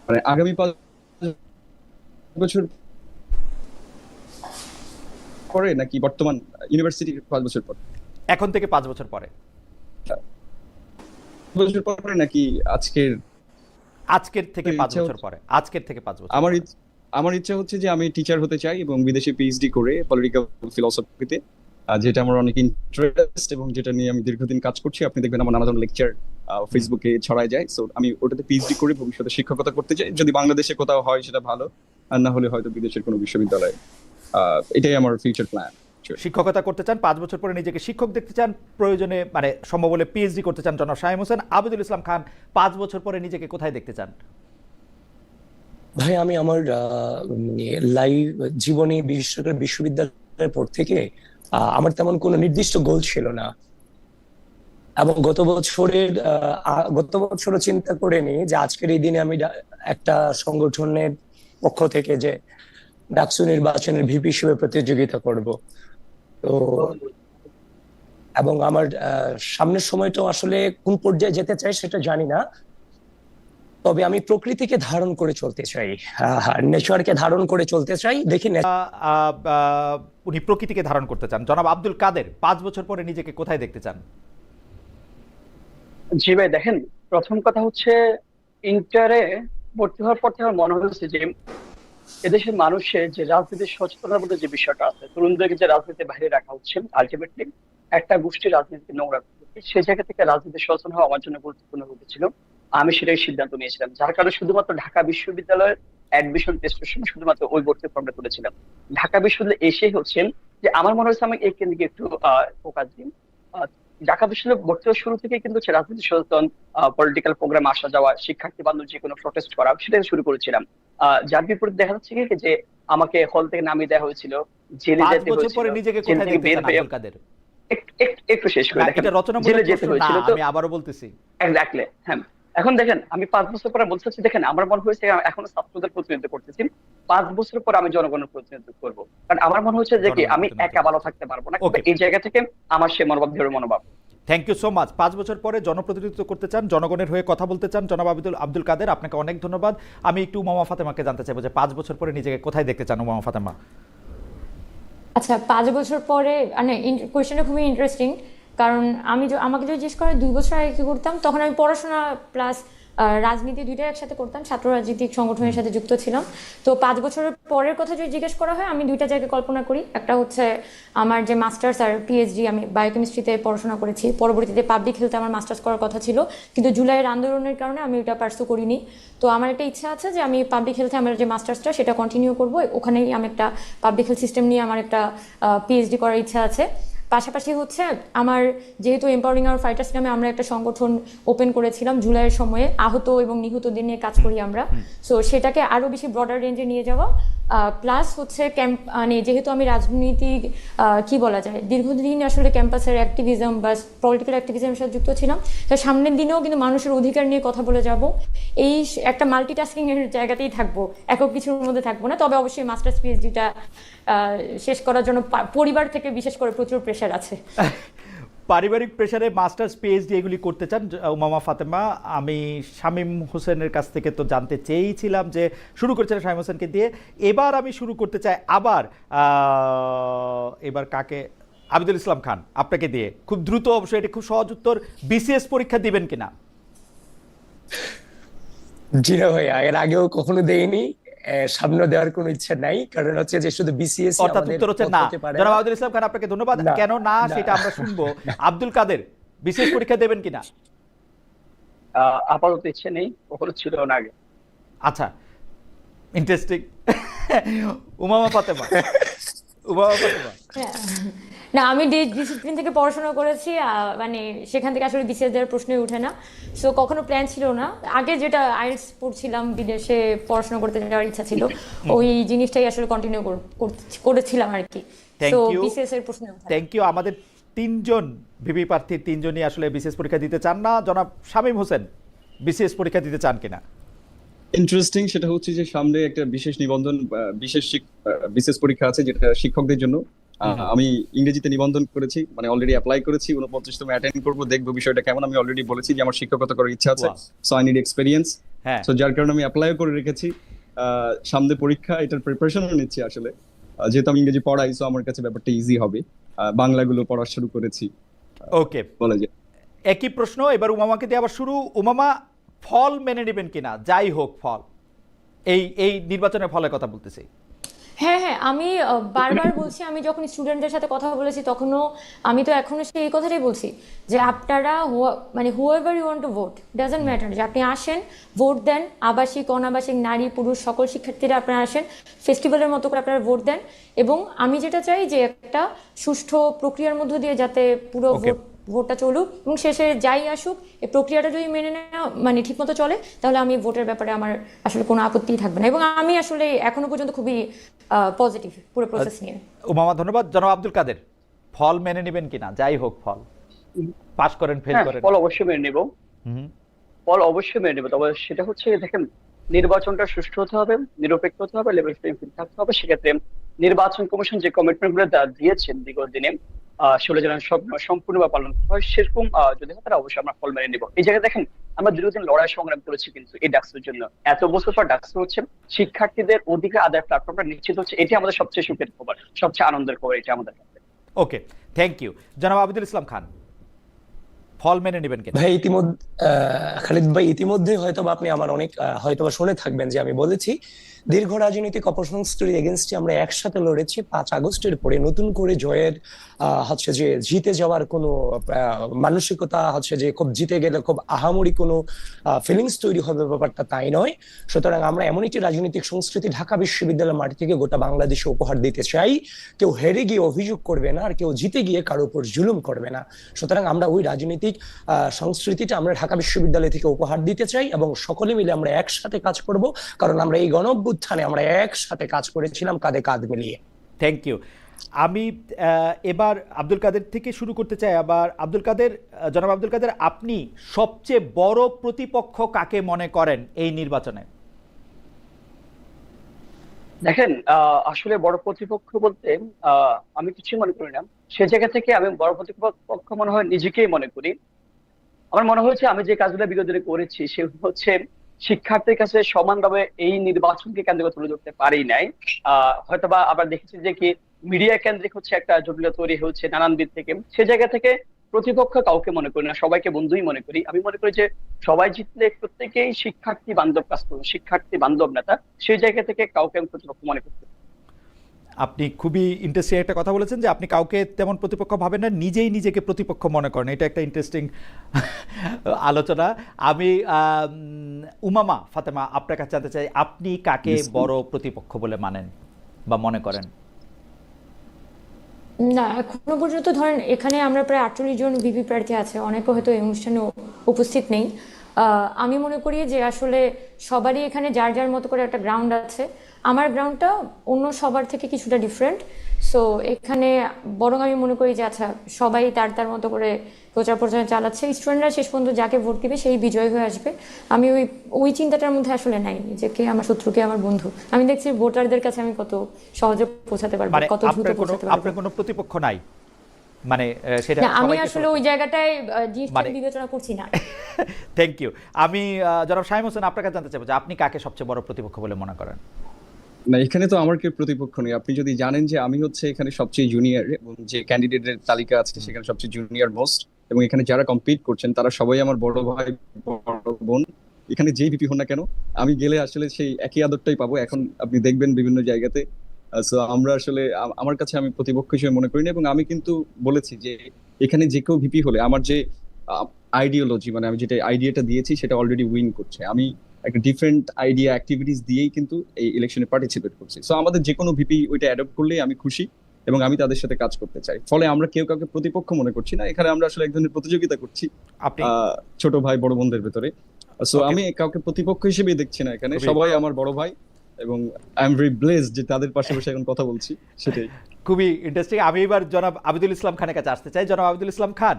মানে আগামী 5 বছর পরে নাকি বর্তমান ইউনিভার্সিটি 5 বছর পর? এখন থেকে 5 বছর পরে। 5 বছর পরে নাকি আজকের থেকে 5 বছর পরে। আজকের থেকে 5 বছর। আমার ইচ্ছা হচ্ছে যে আমি টিচার হতে চাই এবং বিদেশে পিএইচডি করে পলিটিক্যাল ফিলোসফিতে, যেটা আমার অনেক ইন্টারেস্ট এবং যেটা নিয়ে আমি দীর্ঘদিন কাজ করছি। আপনি দেখবেন আমার নানা ধরনের লেকচার ফেসবুকে ছড়ায় যায়। সো আমি ওটাতে পিএইচডি করে ভবিষ্যতে শিক্ষকতা করতে চাই। যদি বাংলাদেশে কোথাও হয় সেটা ভালো, আর না হলে হয়তো বিদেশের কোনো বিশ্ববিদ্যালয়ে। এটাই আমার ফিউচার প্ল্যান। শিক্ষকতা করতে চান, 5 বছর পরে নিজেকে শিক্ষক দেখতে চান, প্রয়োজনে মানে সম্ভব হলে পিএইচডি করতে চান। জনাব শামীম হোসেন, আবিদুল ইসলাম খান 5 বছর পরে নিজেকে কোথায় দেখতে চান? ভাই, আমি আমার লাইভ জীবনে, বিশেষ করে বিশ্ববিদ্যালয়ের পর থেকে আমার তেমন কোনো নির্দিষ্ট গোল ছিল না। এবং গত বছরও চিন্তা করে নি যে আজকের এই দিনে আমি একটা সংগঠনের পক্ষ থেকে যে ডাকসু নির্বাচনের ভিপি হিসেবে প্রতিযোগিতা করব। তো এবং আমার সামনের সময়টা আসলে কোন পর্যায়ে যেতে চাই সেটা জানি না, তবে আমি প্রকৃতিকে ধারণ করে চলতে চাই, নেচারকে ধারণ করে চলতে চাই। দেখি উনি প্রকৃতিকে ধারণ করতে চান। জনাব আব্দুল কাদের, 5 বছর পরে নিজেকে কোথায় দেখতে চান? জি ভাই, দেখেন, প্রথম কথা হচ্ছে ইন্টারে ভর্তি হওয়ার পর থেকে আমার মনে হয়েছে যে এদেশের মানুষের যে রাজনীতির সচেতনতার মধ্যে যে বিষয়টা আছে, তরুণদেরকে যে রাজনীতির বাইরে রাখা হচ্ছে, আলটিমেটলি একটা গোষ্ঠীর রাজনীতিকে নোংরা করছে, সেই জায়গা থেকে রাজনীতি সচেতন হওয়া আমার জন্য গুরুত্বপূর্ণ হয়েছিল। আমি সেটাই সিদ্ধান্ত নিয়েছিলাম, যার কারণে শুধুমাত্র ঢাকা বিশ্ববিদ্যালয়ের অ্যাডমিশন টেস্টের সময় শুধুমাত্র ওই ভর্তি ফর্মটা তুলেছিলাম। ঢাকা বিশ্ববিদ্যালয়ে এসে হচ্ছেন যে আমার মনে হচ্ছে আমি এই কেন্দ্রে একটু ফোকাস দিই। ঢাকা বিশ্ববিদ্যালয় ভর্তি হওয়ার শুরু থেকে কিন্তু হচ্ছে রাজনীতি সচেতন, পলিটিক্যাল প্রোগ্রাম আসা যাওয়া, শিক্ষার্থী বান্ধব যে কোনো প্রটেস্ট করা, সেটা শুরু করেছিলাম। যার বিপরীতে দেখা যাচ্ছে কি যে আমাকে হল থেকে নামিয়ে দেওয়া হয়েছিল, জেলে যেতে হয়েছিল, জেল থেকে বের হয়ে একটু শেষ করে দেখেন, জেলে যেতে হয়েছিল। তো আমি আবারও বলতেছি, এক্স্যাক্টলি, হ্যাঁ। এখন দেখেন, আমি 5 বছর পরে বলতে চাচ্ছি, দেখেন আমার মনে হয়েছে এখনো ছাত্রদের প্রতিনিধিত্ব করতেছি, 5 বছর পর আমি জনগণের প্রতিনিধিত্ব করবো। কারণ আমার মনে হচ্ছে যে কি আমি একা ভালো থাকতে পারবো না, এই জায়গা থেকে আমার সে মনোভাব, দৃঢ় মনোভাব। Thank you so much. 5 বছর পরে জনপ্রতিনিধিত্ব করতে চান, জনগণের হয়ে কথা বলতে চান জনাব আব্দুল কাদের, আপনাকে অনেক ধন্যবাদ। আমি একটু উমামা ফাতেমাকে জানতে চাইবো যে 5 বছর পরে নিজেকে কোথায় দেখতে চান উমামা ফাতেমা? আচ্ছা, 5 বছর পরে মানে কোয়েশ্চেনটা খুবই ইন্টারেস্টিং, কারণ আমাকে যদি জিজ্ঞেস করে 2 বছর আগে কি করতাম, তখন আমি পড়াশোনা প্লাস রাজনীতি দুইটাই একসাথে করতাম, ছাত্র রাজনৈতিক সংগঠনের সাথে যুক্ত ছিলাম। তো 5 বছরের পরের কথা যদি জিজ্ঞেস করা হয়, আমি দুইটা জায়গায় কল্পনা করি। একটা হচ্ছে আমার যে মাস্টার্স আর পিএইচডি, আমি বায়োকেমিস্ট্রিতে পড়াশোনা করেছি, পরবর্তীতে পাবলিক হেলথে আমার মাস্টার্স করার কথা ছিল, কিন্তু জুলাইয়ের আন্দোলনের কারণে আমি ওটা পার্সু করিনি। তো আমার একটা ইচ্ছা আছে যে আমি পাবলিক হেলথে আমার যে মাস্টার্সটা সেটা কন্টিনিউ করব, ওখানেই আমি একটা পাবলিক হেলথ সিস্টেম নিয়ে আমার একটা পিএইচডি করার ইচ্ছা আছে। পাশাপাশি হচ্ছে আমার যেহেতু এম্পাওয়ারিং আওয়ার ফাইটার্স নামে আমরা একটা সংগঠন ওপেন করেছিলাম জুলাইয়ের সময়ে, আহত এবং নিহতদের নিয়ে কাজ করি আমরা। সো সেটাকে আরও বেশি ব্রডার রেঞ্জে নিয়ে যাওয়া, প্লাস হচ্ছে মানে যেহেতু আমি রাজনীতিক কি বলা যায় দীর্ঘদিন আসলে ক্যাম্পাসের অ্যাক্টিভিজম বা পলিটিক্যাল অ্যাক্টিভিজমের সাথে যুক্ত ছিলাম, তো সামনের দিনেও কিন্তু মানুষের অধিকার নিয়ে কথা বলে যাব। এই একটা মাল্টিটাস্কিং এর জায়গাতেই থাকবো, একক কিছুর মধ্যে থাকবো না। তবে অবশ্যই মাস্টার্স পিএইচডিটা শেষ করার জন্য পরিবার থেকে বিশেষ করে প্রচুর প্রেশার আছে। পারিবারিক প্রেসারে মাস্টার্স পিএইচডি এগুলি করতে চান উমামা ফাতেমা। আমি শামীম হোসেনের কাছ থেকে তো জানতে চেয়েছিলাম যে শুরু করেছিলেন শামীম হোসেনকে দিয়ে, এবার আমি শুরু করতে চাই এবার কাকে, আবিদুল ইসলাম খান আপনাকে দিয়ে। খুব দ্রুত, অবশ্যই এটা খুব সহজ উত্তর, বিসিএস পরীক্ষা দিবেন কিনা? জি না ভাইয়া, এর আগেও কখনো দেইনি, সামনে দেওয়ার কোনো ইচ্ছা নাই, কারণ হচ্ছে যে শুধু বিসিএস অর্থাৎ উত্তর হচ্ছে না। জনাব আবিদুল ইসলাম খান আপনাকে ধন্যবাদ। না, কেন না না। সেটা আমরা শুনবো। আব্দুল কাদের, বিসিএস পরীক্ষা দেবেন কিনা? আপাতত ইচ্ছে নেই, কখনো ছিল না আগে। আচ্ছা, ইন্টারেস্টিং। উমামা ফাতেমা, উমামা ফাতেমা। হ্যাঁ। না, আমি ডিসিপ্লিন থেকে পড়াশোনা করেছি, মানে সেখান থেকে আসলে বিসিএস দেওয়ার প্রশ্নই ওঠে না। সো কখনো প্ল্যান ছিল না। আগে যেটা আইএলটিএস পড়ছিলাম, বিদেশে পড়াশোনা করতে যাওয়ার ইচ্ছা ছিল, ওই জিনিসটাই আসলে কন্টিনিউ করেছিলাম আর কি। সো বিসিএস এর প্রশ্ন ওঠে না। Thank you. আমাদের 3জন ভিপি প্রার্থীর 3জনই আসলে বিসিএস পরীক্ষা দিতে চান না। জনাব শামীম হোসেন, বিসিএস পরীক্ষা দিতে চান কিনা? ইন্টারেস্টিং, সেটা হচ্ছে যে সামনে একটা বিশেষ নিবন্ধন বিশেষ পরীক্ষা আছে যেটা শিক্ষকদের জন্য। আমি ইংরেজিতে নিবন্ধন করেছি, মানে অলরেডি অ্যাপ্লাই করেছি, 49তম অ্যাটেন্ড করবো, দেখবো বিষয়টা কেমন। আমি অলরেডি বলেছি যে আমার শিক্ষকতা করার ইচ্ছা আছে, সো আই নিড এক্সপেরিয়েন্স। হ্যাঁ, সো যার কারণে আমি অ্যাপ্লাই করে রেখেছি। সামনে পরীক্ষা, এটার প্রিপারেশনও নিচ্ছি আসলে। যেহেতু আমি ইংরেজি পড়াই, সো আমার কাছে ব্যাপারটা ইজি হবে। বাংলাগুলো পড়া শুরু করেছি, ওকে। বলা যায়। একই প্রশ্ন এবার উমামাকে দিয়ে আবার শুরু। উমামা, ফল মেনে নেবেন কিনা? যাই হোক ফল, এই নির্বাচনের ফলের কথা বলতেছি। হ্যাঁ হ্যাঁ, আমি বারবার বলছি, আমি যখন স্টুডেন্টদের সাথে কথা বলেছি তখনও আমি তো এখনো সেই কথাটাই বলছি যে আপনারা মানে whoever you want to vote, doesn't matter, যে আপনি আসেন, ভোট দেন। আবাসিক অনাবাসিক নারী পুরুষ সকল শিক্ষার্থীরা আপনারা আসেন, ফেস্টিভ্যালের মতো করে আপনারা ভোট দেন। এবং আমি যেটা চাই যে একটা সুষ্ঠু প্রক্রিয়ার মধ্য দিয়ে যাতে পুরো ভোটটা চলুক, এবং শেষে যাই আসুক এই প্রক্রিয়াটা যদি মেনে নেওয়া মানে ঠিকমতো চলে, তাহলে আমি ভোটের ব্যাপারে আমার আসলে কোনো আপত্তিই থাকবে না। এবং আমি আসলে এখনো পর্যন্ত খুবই পজিটিভ পুরো প্রসেস নিয়ে। উমামা ধন্যবাদ। জনাব আব্দুল কাদের, ফল মেনে নেবেন কিনা? যাই হোক ফল, পাস করেন ফেল করেন। ফল অবশ্যই মেনে নেব, ফল অবশ্যই মেনে নেব। তবে সেটা হচ্ছে দেখেন, নির্বাচনটা সুষ্ঠু হতে হবে, নিরপেক্ষ হতে হবে, লেভেল প্লেইং ফিল্ড থাকতে হবে। সেক্ষেত্রে নির্বাচন কমিশন যে কমিটমেন্ট গুলো দিয়েছেন বিগত দিনে, 16 জনের সব সম্পূর্ণভাবে পালন করা হয়, সেরকম যদি হয় তাহলে অবশ্যই আমরা ফল মেনে নেব। এই জায়গায় দেখেন, আমরা দীর্ঘদিন লড়াই সংগ্রাম করেছি কিন্তু এই ডাকসুর জন্য। এত বছর পর ডাকসু হচ্ছে, শিক্ষার্থীদের অধিকার আদায়ের প্ল্যাটফর্মটা নিশ্চিত হচ্ছে, এটি আমাদের সবচেয়ে সুখের খবর, সবচেয়ে আনন্দের খবর এটা আমাদের কাছে। ওকে, থ্যাংক ইউ। জনাব আবিদুল ইসলাম খান, ফল মেনে নেবেন কিনা? ভাই খালিদ ভাই, ইতিমধ্যে হয়তো আপনি আমার অনেক হয়তো শুনে থাকবেন যে আমি বলেছি দীর্ঘ রাজনৈতিক অপসংস্কৃতির এগেনস্টে আমরা একসাথে লড়েছি। 5 আগস্টের পরে নতুন করে জয়ের হচ্ছে যে জিতে যাওয়ার কোনো মানসিকতা হচ্ছে যে খুব জিতে গেলে খুব আহামরি কোনো ফিলিংস তৈরি হবে, ব্যাপারটা তাই নয়। সুতরাং আমরা এমন একটি রাজনৈতিক সংস্কৃতি ঢাকা বিশ্ববিদ্যালয়ের মাটি থেকে গোটা বাংলাদেশে উপহার দিতে চাই। কেউ হেরে গিয়ে অভিযোগ করবে না, আর কেউ জিতে গিয়ে কারো উপর জুলুম করবে না। সুতরাং আমরা ওই রাজনৈতিক সংস্কৃতিটা আমরা ঢাকা বিশ্ববিদ্যালয় থেকে উপহার দিতে চাই, এবং সকলে মিলে আমরা একসাথে কাজ করব, কারণ আমরা এই গণঅভ্যুত্থানে আমরা একসাথে কাজ করেছিলাম কাঁধে কাঁধ মিলিয়ে। Thank you. আমি এবার আব্দুল কাদের থেকে শুরু করতে চাই। আবার আব্দুল কাদের, জনাব আব্দুল কাদের, আপনি সবচেয়ে বড় প্রতিপক্ষ কাকে মনে করেন এই নির্বাচনে? দেখেন, আসলে বড় প্রতিপক্ষ বলতে আমি কিছুই মনে করি না। সে জায়গা থেকে আমি বড় প্রতিপক্ষ মনে হয় নিজেকেই মনে করি। আমার মনে হয়েছে আমি যে কাজগুলো বিগত দিনে করেছি সেগুলো হচ্ছে শিক্ষার্থীর কাছে সমানভাবে এই নির্বাচনকে কেন্দ্র করে তুলে ধরতে পারি নাই। হয়তোবা আবার দেখেছি যে কি মিডিয়া কেন্দ্রিক হচ্ছে একটা জটিলতা তৈরি হচ্ছে নানান দিক থেকে। সে জায়গা থেকে প্রতিপক্ষ কাউকে মনে করি না, সবাইকে বন্ধুই মনে করি। আমি মনে করি যে সবাই জিতলে প্রত্যেকেই শিক্ষার্থী বান্ধব কাজ করবে, শিক্ষার্থী বান্ধব নেতা। সেই জায়গা থেকে কাউকে আমি প্রতিপক্ষ মনে করতে পারি না। আপনি খুবই ইন্টারেস্টিং একটা কথা বলেছেন যে আপনি কাউকে তেমন প্রতিপক্ষ ভাবেন না, নিজেই নিজেকে প্রতিপক্ষ মনে করেন। এটা একটা ইন্টারেস্টিং আলোচনা। আমি উমামা ফাতেমা আপনার কাছে জানতে চাই, আপনি কাকে বড় প্রতিপক্ষ বলে মানেন বা মনে করেন? না, এখনো পর্যন্ত ধরেন এখানে আমরা প্রায় 48 জন ভিপি প্রার্থী আছে, অনেকে হয়তো এই অনুষ্ঠানে উপস্থিত নেই। আমি মনে করি যে আসলে সবারই এখানে যার যার মতো করে একটা গ্রাউন্ড আছে। আমার গ্রাউন্ডটা অন্য সবার থেকে কিছুটা ডিফারেন্ট। সো এখানে বরং আমি মনে করি যে আচ্ছা, সবাই তার তার মতো করে প্রচার প্রচার চালাচ্ছে, স্টুডেন্টরা শেষ পর্যন্ত যাকে ভোট দিবে সেই বিজয় হয়ে আসবে। আমি ওই ওই চিন্তাটার মধ্যে আসলে নাই যে কে আমার শত্রু কে আমার বন্ধু। আমি দেখছি ভোটারদের কাছে আমি কত সহজে পৌঁছাতে পারবো, মানে কত দ্রুত পৌঁছাতে পারবো। আপনার কোনো প্রতিপক্ষ নাই, মানে সেটা না, আমি সবাইকে আসলে ওই জায়গাটায় জিনিসটা মানে- বিবেচনা করছি না। Thank you. আমি জনাব শামীম হোসেন আপনার কাছে জানতে চাইবো যে আপনি কাকে সবচেয়ে বড় প্রতিপক্ষ বলে মনে করেন? না, এখানে তো আমার কেউ প্রতিপক্ষ নেই। আপনি যদি জানেন যে আমি হচ্ছে এখানে সবচেয়ে জুনিয়র, এবং যে ক্যান্ডিডেটের তালিকা আছে সেখানে সবচেয়ে জুনিয়র মোস্ট, এবং এখানে যারা কম্পিট করছেন তারা সবাই আমার বড় ভাই বড় বোন। এখানে যেই ভিপি হন না কেন, আমি গেলে আসলে সেই একই আদরটাই পাবো। এখন আপনি দেখবেন বিভিন্ন জায়গাতে। সো আমরা আসলে আমার কাছে আমি প্রতিপক্ষ হিসেবে মনে করি না, এবং আমি কিন্তু বলেছি যে এখানে যে কেউ ভিপি হলে আমার যে আইডিওলজি, মানে আমি যেটা আইডিয়াটা দিয়েছি সেটা অলরেডি উইন করছে। আমি একটা ডিফারেন্ট আইডিয়া অ্যাক্টিভিটিস দিয়েই কিন্তু এই ইলেকশনে পার্টিসিপেট করছি। সো আমাদের যে কোনো ভিপি ওইটা অ্যাডপ্ট করলেই আমি খুশি, এবং আমি তাদের সাথে কাজ করতে চাই। ফলে আমরা কেউ কাউকে প্রতিপক্ষ মনে করছি না, এখানে আমরা আসলে এক ধরনের প্রতিযোগিতা করছি আপনি ছোট ভাই বড় বোনদের ভেতরে। So Okay. আমি কাউকে প্রতিপক্ষ হিসেবেই দেখছি না এখানে, খুবই- সবাই আমার বড় ভাই, এবং আই এম ভেরি ব্লেসড যে তাদের পাশাপাশি এখন কথা বলছি, সেটাই। খুবই ইন্টারেস্টিং। আমি এবার জনাব আবিদুল ইসলাম খানের কাছে আসতে চাই। জনাব আবিদুল ইসলাম খান,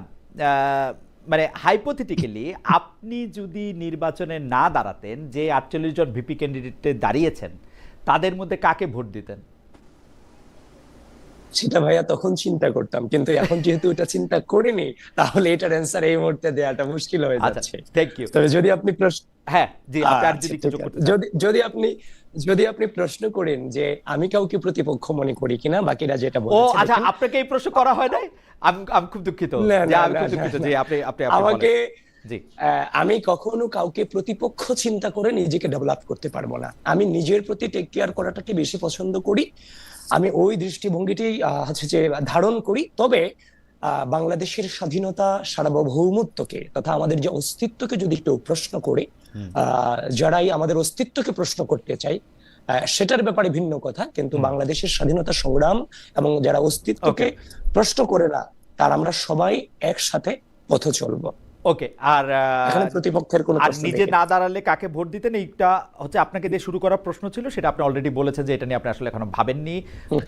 মানে হাইপোথেটিক্যালি আপনি যদি নির্বাচনে না দাঁড়াতেন, যে 48 জন ভিপি ক্যান্ডিডেটে দাঁড়িয়েছেন তাদের মধ্যে কাকে ভোট দিতেন? সেটা ভাইয়া তখন চিন্তা করতাম, কিন্তু এখন যেহেতু এটা চিন্তা করিনি, তাহলে এটার অ্যান্সার এই মুহূর্তে দেওয়াটা মুশকিল হয়ে আচ্ছা, যাচ্ছে। Thank you. তবে যদি আপনি প্রশ্ন হ্যাঁ জি, আপনি আর আচ্ছা, যদি ঠিক কিছু আছে। করতে চান। যদি আপনি প্রশ্ন করেন যে আমি কাউকে প্রতিপক্ষ মনে করি কিনা, বাকিরা যেটা ও বলেছে, আচ্ছা, দেখেন, আপনাকে এই প্রশ্ন করা হয় নাই? আমি খুব দুঃখিত না, যে না, আমি না, খুব দুঃখিত না, যে না। আপনি আপনি আমাকে বলেন। জি, আমি কখনো কাউকে প্রতিপক্ষ চিন্তা করে নিজেকে ডেভেলপ করতে পারবো না। আমি নিজের প্রতি টেক কেয়ার করাটাকে বেশি পছন্দ করি। আমি ওই দৃষ্টিভঙ্গিটি হচ্ছে যে ধারণ করি। তবে বাংলাদেশের স্বাধীনতা, সার্বভৌমত্বকে তথা আমাদের যে অস্তিত্বকে যদি কেউ প্রশ্ন করে, যারাই আমাদের অস্তিত্বকে প্রশ্ন করতে চাই, সেটার ব্যাপারে ভিন্ন কথা। কিন্তু বাংলাদেশের স্বাধীনতা সংগ্রাম এবং যারা অস্তিত্বকে প্রশ্ন করে না, তার আমরা সবাই একসাথে পথে চলবো। ওকে। আর এখানে প্রতিপক্ষের কোনো আর প্রশ্ন নিজে দেখি না দাঁড়ালে কাকে ভোট দিতেন, এইটা হচ্ছে আপনাকে দিয়ে শুরু করার প্রশ্ন ছিল, সেটা আপনি অলরেডি বলেছেন যে এটা নিয়ে আপনি আসলে এখনো ভাবেননি,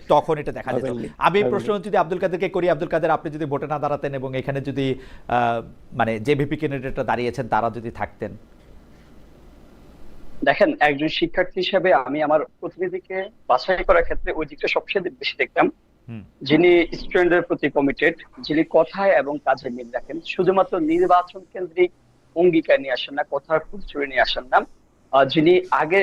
তখন এটা দেখা যেত। ভাবেননি, আমি এই ভাবেননি। প্রশ্ন যদি আব্দুল কাদেরকে করি, আব্দুল কাদের, আপনি যদি ভোটে না দাঁড়াতেন এবং এখানে যদি মানে যে ভিপি ক্যান্ডিডেটরা দাঁড়িয়েছেন তারা যদি থাকতেন? দেখেন, একজন শিক্ষার্থী হিসেবে আমি আমার প্রতিনিধিকে বাছাই করার ক্ষেত্রে ওই দিকটা সবচেয়ে বেশি দেখতাম। যিনি স্টুডেন্টদের প্রতি কমিটেড, যিনি কথায় এবং কাজে মিল রাখেন, শুধুমাত্র নির্বাচন কেন্দ্রিক অঙ্গীকার নিয়ে আসেন না, কথার ফুলচুরি নিয়ে আসেন না। যিনি আগে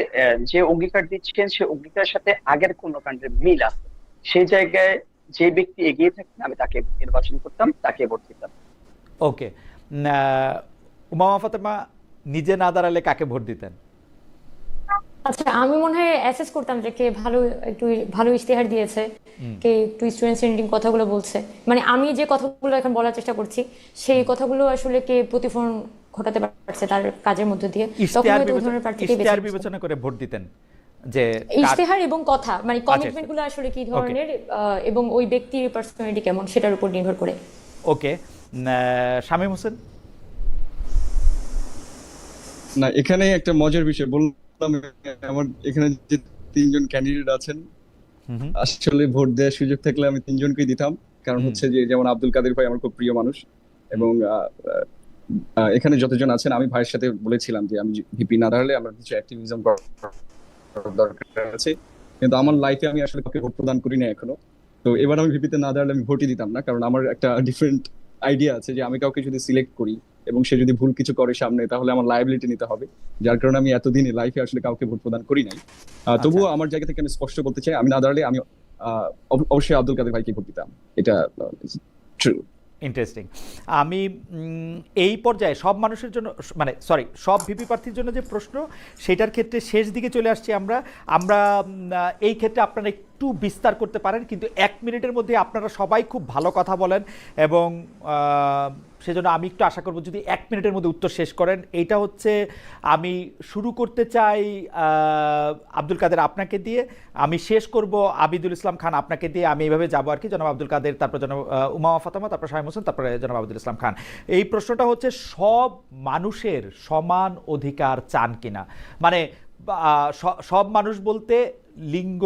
যে অঙ্গীকার দিচ্ছেন সেই অঙ্গীকারের সাথে আগের কোন কাণ্ডের মিল আছে, সেই জায়গায় যে ব্যক্তি এগিয়ে থাকেন আমি তাকে নির্বাচন করতাম, তাকে ভোট দিতাম। ওকে। উমামা ফাতেমা, নিজে না দাঁড়ালে কাকে ভোট দিতেন? আচ্ছা, আমি মনে হয় অ্যাসেস করতাম যে কে একটু ভালো ইশতেহার দিয়েছে, কে একটু স্টুডেন্ট সেন্টারিং কথাগুলো বলছে। মানে আমি যে কথাগুলো এখন বলার চেষ্টা করছি সেই কথাগুলো আসলে কে প্রতিফলন ঘটাতে পারছে তার কাজের মধ্যে দিয়ে, তখন হয়তো ওই ধরনের প্রার্থীকে বেছে ইশতেহার নিতাম। বিবেচনা করে ভোট দিতেন যে ইশতেহার এবং কথা, মানে কমিটমেন্ট গুলো আসলে কি ধরনের এবং ওই ব্যক্তির পার্সোনালিটি কেমন সেটার উপর নির্ভর করে। ওকে। শামীম হোসেন, না, এখানে একটা মজার বিষয় বললাম, আমার এখানে যে 3জন ক্যান্ডিডেট আছেন, আসলে ভোট দেওয়ার সুযোগ থাকলে আমি 3জনকেই দিতাম। কারণ হচ্ছে যে যেমন আব্দুল কাদের ভাই আমার খুব প্রিয় মানুষ, এবং এখানে যতজন আছেন, আমি ভাইয়ের সাথে বলেছিলাম যে আমি ভিপি না দাঁড়ালে আমার কিছু অ্যাক্টিভিজম করার দরকার আছে। কিন্তু আমার লাইফে আমি আসলে কাউকে ভোট প্রদান করি না এখনো। তো এবার আমি ভিপিতে না দাঁড়ালে আমি ভোটই দিতাম না, কারণ আমার একটা ডিফারেন্ট আইডিয়া আছে যে আমি কাউকে যদি সিলেক্ট করি এবং সে যদি ভুল কিছু করে সামনে, তাহলে আমার লায়াবিলিটি নিতে হবে। যার কারণে আমি এতদিনে লাইফে আসলে কাউকে ভোট প্রদান করি নাই। তবুও আমার জায়গা থেকে আমি স্পষ্ট বলতে চাই, আমি না দাঁড়ালে আমি অবশ্যই আব্দুল কাদের ভাইকে ভোট দিতাম। এটা ট্রু। ইন্টারেস্টিং। আমি এই পর্যায়ে সব মানুষের জন্য, মানে সরি, সব ভিপি প্রার্থীর জন্য যে প্রশ্ন, সেটার ক্ষেত্রে শেষ দিকে চলে আসছি আমরা। এই ক্ষেত্রে আপনারা একটু বিস্তার করতে পারেন, কিন্তু 1 মিনিটের মধ্যে আপনারা সবাই খুব ভালো কথা বলেন, এবং সেজন্য আমি একটু আশা করব যদি 1 মিনিটের মধ্যে উত্তর শেষ করেন। এইটা হচ্ছে, আমি শুরু করতে চাই আব্দুল কাদের আপনাকে দিয়ে, আমি শেষ করব আবিদুল ইসলাম খান আপনাকে দিয়ে, আমি এইভাবে যাবো আর কি। জনাব আব্দুল কাদের, তারপর জনাব উমামা ফাতেমা, তারপর শামীম হোসেন, তারপরে জনাব আবিদুল ইসলাম খান। এই প্রশ্নটা হচ্ছে, সব মানুষের সমান অধিকার চান কিনা? মানে সব মানুষ বলতে লিঙ্গ,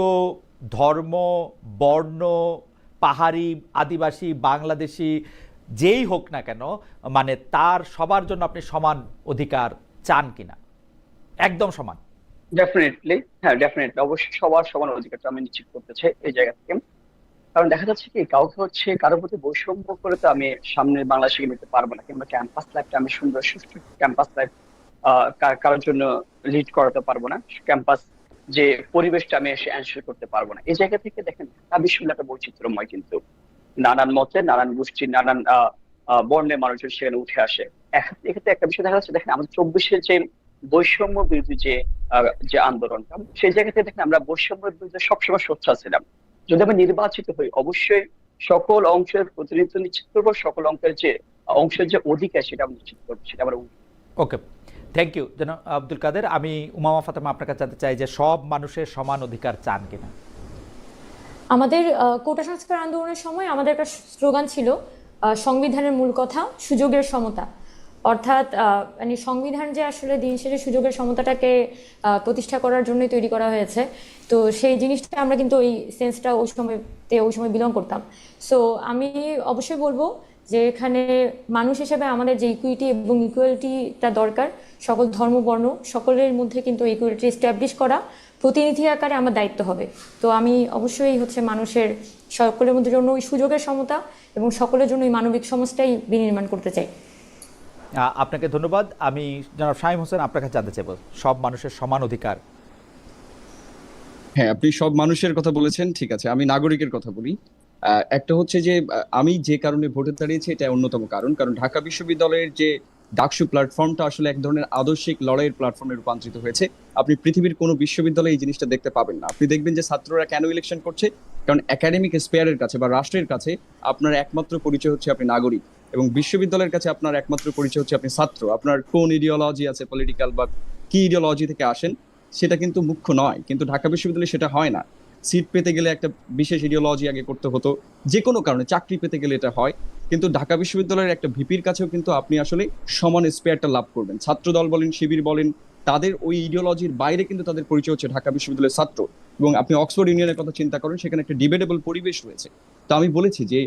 ধর্ম, বর্ণ, পাহাড়ি, আদিবাসী, বাংলাদেশি, যেই হোক না কেন, মানে তার সবার জন্য আপনি সমান অধিকার চান কিনা? একদম সমান। ডেফিনেটলি, হ্যাঁ ডেফিনেটলি, অবশ্যই সবার সমান অধিকারটা আমি নিশ্চিত করতে চাই এই জায়গা থেকে। কারণ দেখা যাচ্ছে কি, কাউকে হচ্ছে কারোর প্রতি বৈষম্য করে তো আমি সামনে বাংলাদেশে নিতে পারবো না, কিংবা ক্যাম্পাস লাইফটা আমি সুন্দর সুষ্ঠু ক্যাম্পাস লাইফ কারোর জন্য লিড করাতে পারবো না। ক্যাম্পাস যে পরিবেশটা আমি এসে এনশিওর করতে পারবো না। এই জায়গা থেকে দেখেন, বিশ্ববিদ্যালয় একটা বৈচিত্র্যময়, কিন্তু নানান মতে, নানান গোষ্ঠীর, নানান বর্ণের মানুষজন সেখানে উঠে আসে। এক্ষেত্রে একটা বিষয় দেখা যাচ্ছে, দেখেন আমাদের 24-এর যে বৈষম্য বিরোধী যে আন্দোলনটা, সেই জায়গা থেকে দেখেন আমরা বৈষম্যের বিরুদ্ধে সবসময় সোচ্চার ছিলাম। যদি আমি নির্বাচিত হই, অবশ্যই সকল অংশের প্রতিনিধিত্ব নিশ্চিত করবো, সকল অংশের যে অধিকার সেটা আমি নিশ্চিত করবো, সেটা আমরা। ওকে, থ্যাংক ইউ জনাব আব্দুল কাদের। আমি উমামা ফাতেমা আপনার কাছে জানতে চাই যে সব মানুষের সমান অধিকার চান কিনা? আমাদের কোটা সংস্কার আন্দোলনের সময় আমাদের একটা স্লোগান ছিল, সংবিধানের মূল কথা সুযোগের সমতা। অর্থাৎ মানে সংবিধান যে আসলে দিন শেষে সুযোগের সমতাটাকে প্রতিষ্ঠা করার জন্যই তৈরি করা হয়েছে। তো সেই জিনিসটা আমরা কিন্তু ওই সেন্সটা ওই সময় বিলং করতাম। সো আমি অবশ্যই বলবো যে এখানে মানুষ হিসেবে আমাদের যে ইকুইটি এবং ইকুয়ালিটিটা দরকার, সকল ধর্ম বর্ণ সকলের মধ্যে কিন্তু ইকুয়ালিটি এস্টাবলিশ করা প্রতিনিধি আকারে আমার দায়িত্ব হবে। তো আমি অবশ্যই হচ্ছে মানুষের সকলের মধ্যে জন্য ওই সুযোগের সমতা এবং সকলের জন্য ওই মানবিক সমাজটাই বিনির্মাণ করতে চাই। আপনাকে ধন্যবাদ। আমি জনাব শামীম হোসেন আপনার কাছে জানতে চাইব, সব মানুষের সমান অধিকার। হ্যাঁ, আপনি সব মানুষের কথা বলেছেন, ঠিক আছে, আমি নাগরিকের কথা বলি। একটা হচ্ছে যে আমি যে কারণে ভোটে দাঁড়িয়েছি, এটা অন্যতম কারণ ঢাকা বিশ্ববিদ্যালয়ের যে ডাকসু প্ল্যাটফর্মটা আসলে এক ধরনের আদর্শিক লড়াইয়ের প্ল্যাটফর্মে রূপান্তরিত হয়েছে। আপনি পৃথিবীর কোনো বিশ্ববিদ্যালয়ে এই জিনিসটা দেখতে পাবেন না। আপনি দেখবেন যে ছাত্ররা কেন ইলেকশন করছে, কারণ একাডেমিক স্পেয়ারের কাছে বা রাষ্ট্রের কাছে আপনার একমাত্র পরিচয় হচ্ছে আপনি নাগরিক, এবং বিশ্ববিদ্যালয়ের কাছে আপনার একমাত্র পরিচয় হচ্ছে আপনি ছাত্র। আপনার কোন ইডিওলজি আছে, পলিটিক্যাল বা কি ইডিওলজি থেকে আসেন, সেটা কিন্তু মুখ্য নয়। কিন্তু ঢাকা বিশ্ববিদ্যালয়ে সেটা হয় না। সিট পেতে গেলে একটা বিশেষ ইডিওলজি আগে করতে হতো, যে কোনো কারণে চাকরি পেতে গেলে এটা হয়। কিন্তু ঢাকা বিশ্ববিদ্যালয়ের একটা ভিপির কাছেও কিন্তু আপনি আসলে সমান স্পেয়ারটা লাভ করবেন। ছাত্র দল বলেন, শিবির বলেন, তাদের ওই ইডিওলজির বাইরে কিন্তু তাদের পরিচয় হচ্ছে ঢাকা বিশ্ববিদ্যালয়ের ছাত্র। এবং আপনি অক্সফোর্ড ইউনিয়নের কথা চিন্তা করেন, সেখানে একটা ডিবেটেবল পরিবেশ রয়েছে। তো আমি বলেছি যে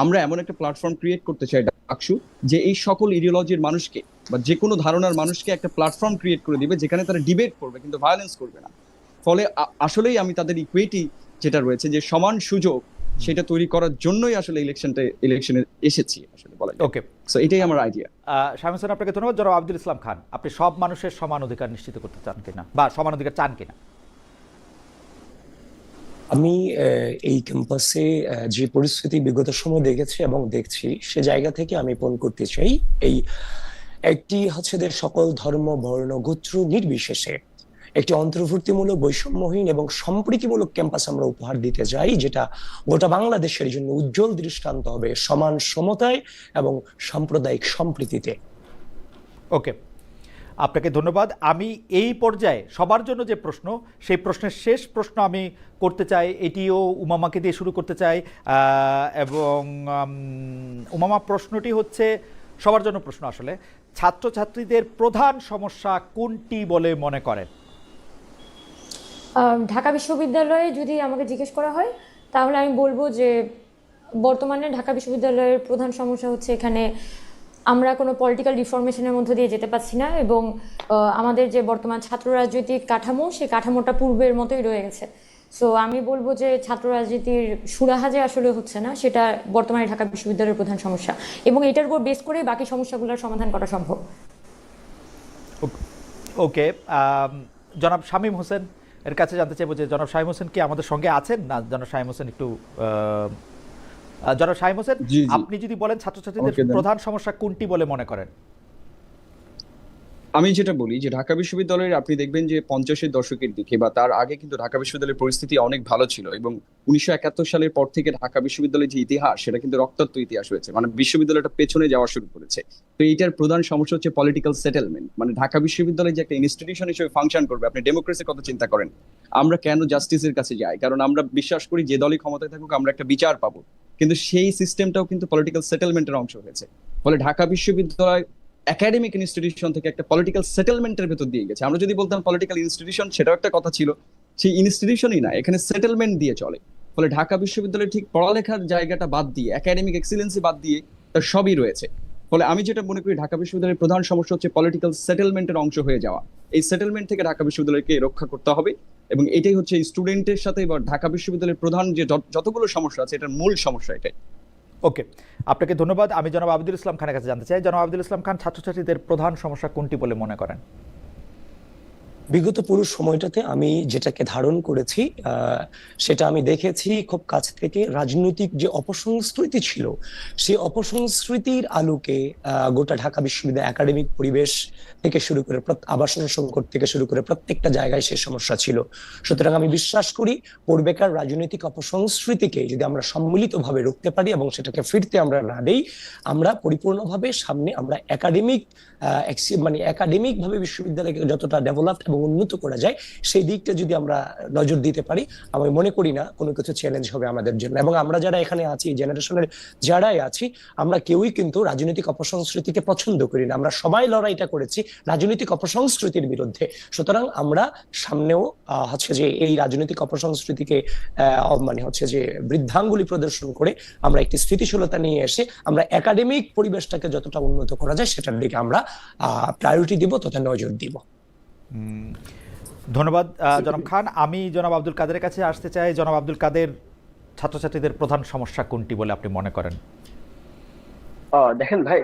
আমরা এমন একটা প্ল্যাটফর্ম ক্রিয়েট করতে চাই ডাকসু, যে এই সকল ইডিওলজির মানুষকে বা যে কোনো ধারণার মানুষকে একটা প্ল্যাটফর্ম ক্রিয়েট করে দিবে, যেখানে তারা ডিবেট করবে কিন্তু ভায়োলেন্স করবে না। ফলে আসলেই আমি তাদের ইকুইটি যেটা রয়েছে, যে সমান সুযোগ, সেটা তৈরি করার জন্যই আসলে ইলেকশনে এসেছি আসলে বলা যায়। ওকে, সো এটাই আমার আইডিয়া। শামীম হোসেন আপনাকে ধন্যবাদ। জনাব আবিদুল ইসলাম খান, আপনি সব মানুষের সমান অধিকার নিশ্চিত করতে চান কিনা, বা সমান অধিকার চান কিনা? আমি এই ক্যাম্পাসে যে পরিস্থিতি বিগত সময় দেখেছি এবং দেখছি, সে জায়গা থেকে আমি পণ করতে চাই, এই একটি হচ্ছে যে সকল ধর্ম বর্ণ গোত্র নির্বিশেষে একটি অন্তর্ভুক্তিমূলক, বৈষম্যহীন এবং সম্প্রীতিমূলক ক্যাম্পাস আমরা উপহার দিতে চাই, যেটা গোটা বাংলাদেশের জন্য উজ্জ্বল দৃষ্টান্ত হবে সমান সমতায় এবং সাম্প্রদায়িক সম্প্রীতিতে। ওকে, আপনাকে ধন্যবাদ। আমি এই পর্যায়ে সবার জন্য যে প্রশ্ন, সেই প্রশ্নের শেষ প্রশ্ন আমি করতে চাই, এটিও উমামাকে দিয়ে শুরু করতে চাই। এবং উমামা, প্রশ্নটি হচ্ছে সবার জন্য প্রশ্ন আসলে, ছাত্রছাত্রীদের প্রধান সমস্যা কোনটি বলে মনে করেন? ঢাকা বিশ্ববিদ্যালয়ে যদি আমাকে জিজ্ঞেস করা হয়, তাহলে আমি বলবো যে বর্তমানে ঢাকা বিশ্ববিদ্যালয়ের প্রধান সমস্যা হচ্ছে এখানে আমরা কোনো পলিটিক্যাল রিফরমেশনের মধ্যে দিয়ে যেতে পারছি না, এবং আমাদের যে বর্তমান ছাত্র রাজনৈতিক কাঠামো, সেই কাঠামোটা পূর্বের মতোই রয়ে গেছে। সো আমি বলবো যে ছাত্র রাজনীতির সুরাহা যে আসলে হচ্ছে না, সেটা বর্তমানে ঢাকা বিশ্ববিদ্যালয়ের প্রধান সমস্যা, এবং এটার উপর বেস করে বাকি সমস্যাগুলোর সমাধান করা সম্ভব। ওকে, জনাব শামীম হোসেন এর কাছে জানতে চাইবো যে জনাব শামীম হোসেন কি আমাদের সঙ্গে আছেন না? জনাব শামীম হোসেন একটু জনাব শামীম হোসেন, জি, জি। আপনি যদি বলেন ছাত্রছাত্রীদের Okay, then. প্রধান সমস্যা কোনটি বলে মনে করেন? আমি যেটা বলি যে ঢাকা বিশ্ববিদ্যালয়ের আপনি দেখবেন যে 50-এর দশকের দিকে বা তার আগে কিন্তু ঢাকা বিশ্ববিদ্যালয়ের পরিস্থিতি অনেক ভালো ছিল, এবং 1971 সালের পর থেকে ঢাকা বিশ্ববিদ্যালয়ের যে ইতিহাস সেটা কিন্তু রক্তাক্ত ইতিহাস হয়েছে, মানে বিশ্ববিদ্যালয়টা পেছনে যাওয়া শুরু করেছে। তো এইটার প্রধান সমস্যা হচ্ছে পলিটিক্যাল সেটেলমেন্ট। মানে ঢাকা বিশ্ববিদ্যালয় যে একটা ইনস্টিটিউশন হিসেবে ফাংশন করবে, আপনি ডেমোক্রেসির কথা চিন্তা করেন, আমরা কেন জাস্টিসের কাছে যাই? কারণ আমরা বিশ্বাস করি যে দলই ক্ষমতায় থাকুক আমরা একটা বিচার পাবো, কিন্তু সেই সিস্টেমটাও কিন্তু পলিটিক্যাল সেটেলমেন্টের অংশ হয়েছে। ফলে ঢাকা বিশ্ববিদ্যালয় একাডেমিক ইনস্টিটিউশন থেকে একটা পলিটিক্যাল সেটেলমেন্টের ভেতর দিয়ে গেছে। আমরা যদি বলতাম পলিটিক্যাল ইনস্টিটিউশন, সেটাও একটা কথা ছিল, সেই ইনস্টিটিউশনই না, এখানে সেটেলমেন্ট দিয়ে চলে। ফলে ঢাকা বিশ্ববিদ্যালয়ে ঠিক পড়ালেখার জায়গাটা বাদ দিয়ে, একাডেমিক এক্সিলেন্সি বাদ দিয়ে তার সবই রয়েছে। ফলে আমি যেটা মনে করি ঢাকা বিশ্ববিদ্যালয়ের প্রধান সমস্যা হচ্ছে পলিটিক্যাল সেটেলমেন্টের অংশ হয়ে যাওয়া। এই সেটেলমেন্ট থেকে ঢাকা বিশ্ববিদ্যালয়কে রক্ষা করতে হবে, এবং এটাই হচ্ছে স্টুডেন্টের সাথে বা ঢাকা বিশ্ববিদ্যালয়ের প্রধান যে যতগুলো সমস্যা আছে এটার মূল সমস্যা এটাই। ওকে, আপনাকে ধন্যবাদ। আমি জনাব আবিদুল ইসলাম খানের কাছে জানতে চাই, জনাব আবিদুল ইসলাম খান, ছাত্রছাত্রীদের প্রধান সমস্যা কোনটি বলে মনে করেন? বিগত পুরো সময়টাতে আমি যেটাকে ধারণ করেছি, সেটা আমি দেখেছি খুব কাছ থেকে। রাজনৈতিক যে অপসংস্কৃতি ছিল, সেই অপসংস্কৃতির আলোকে গোটা ঢাকা বিশ্ববিদ্যালয় একাডেমিক পরিবেশ থেকে শুরু করে আবাসন সংকট থেকে শুরু করে প্রত্যেকটা জায়গায় সে সমস্যা ছিল। সুতরাং আমি বিশ্বাস করি পূর্বেকার রাজনৈতিক অপসংস্কৃতিকে যদি আমরা সম্মিলিতভাবে রুখতে পারি এবং সেটাকে ফিরতে আমরা না দেই, আমরা পরিপূর্ণভাবে সামনে আমরা মানে একাডেমিক ভাবে বিশ্ববিদ্যালয়কে যতটা ডেভেলপ এবং উন্নত করা যায় সেই দিকটা যদি আমরা নজর দিতে পারি, আমি মনে করি না কোনো কিছু চ্যালেঞ্জ হবে আমাদের জন্য। এবং আমরা যারা এখানে আছি, জেনারেশনের যারাই আছি, আমরা কেউই কিন্তু রাজনৈতিক অপসংস্কৃতিকে পছন্দ করি না। আমরা সবাই লড়াইটা করেছি রাজনৈতিক অপসংস্কৃতির বিরুদ্ধে। সুতরাং আমরা সামনেও হচ্ছে যে এই রাজনৈতিক অপসংস্কৃতিকে মানে হচ্ছে যে বৃদ্ধাঙ্গুলি প্রদর্শন করে আমরা একটি স্থিতিশীলতা নিয়ে এসে আমরা একাডেমিক পরিবেশটাকে যতটা উন্নত করা যায় সেটার দিকে আমরা প্রায়োরিটি দিব, তথা নজর দিব। ধন্যবাদ জনাব খান। আমি জনাব আব্দুল কাদেরের কাছে আসতে চাই। জনাব আব্দুল কাদের, ছাত্রছাত্রীদের প্রধান সমস্যা কোনটি বলে আপনি মনে করেন? দেখেন ভাই,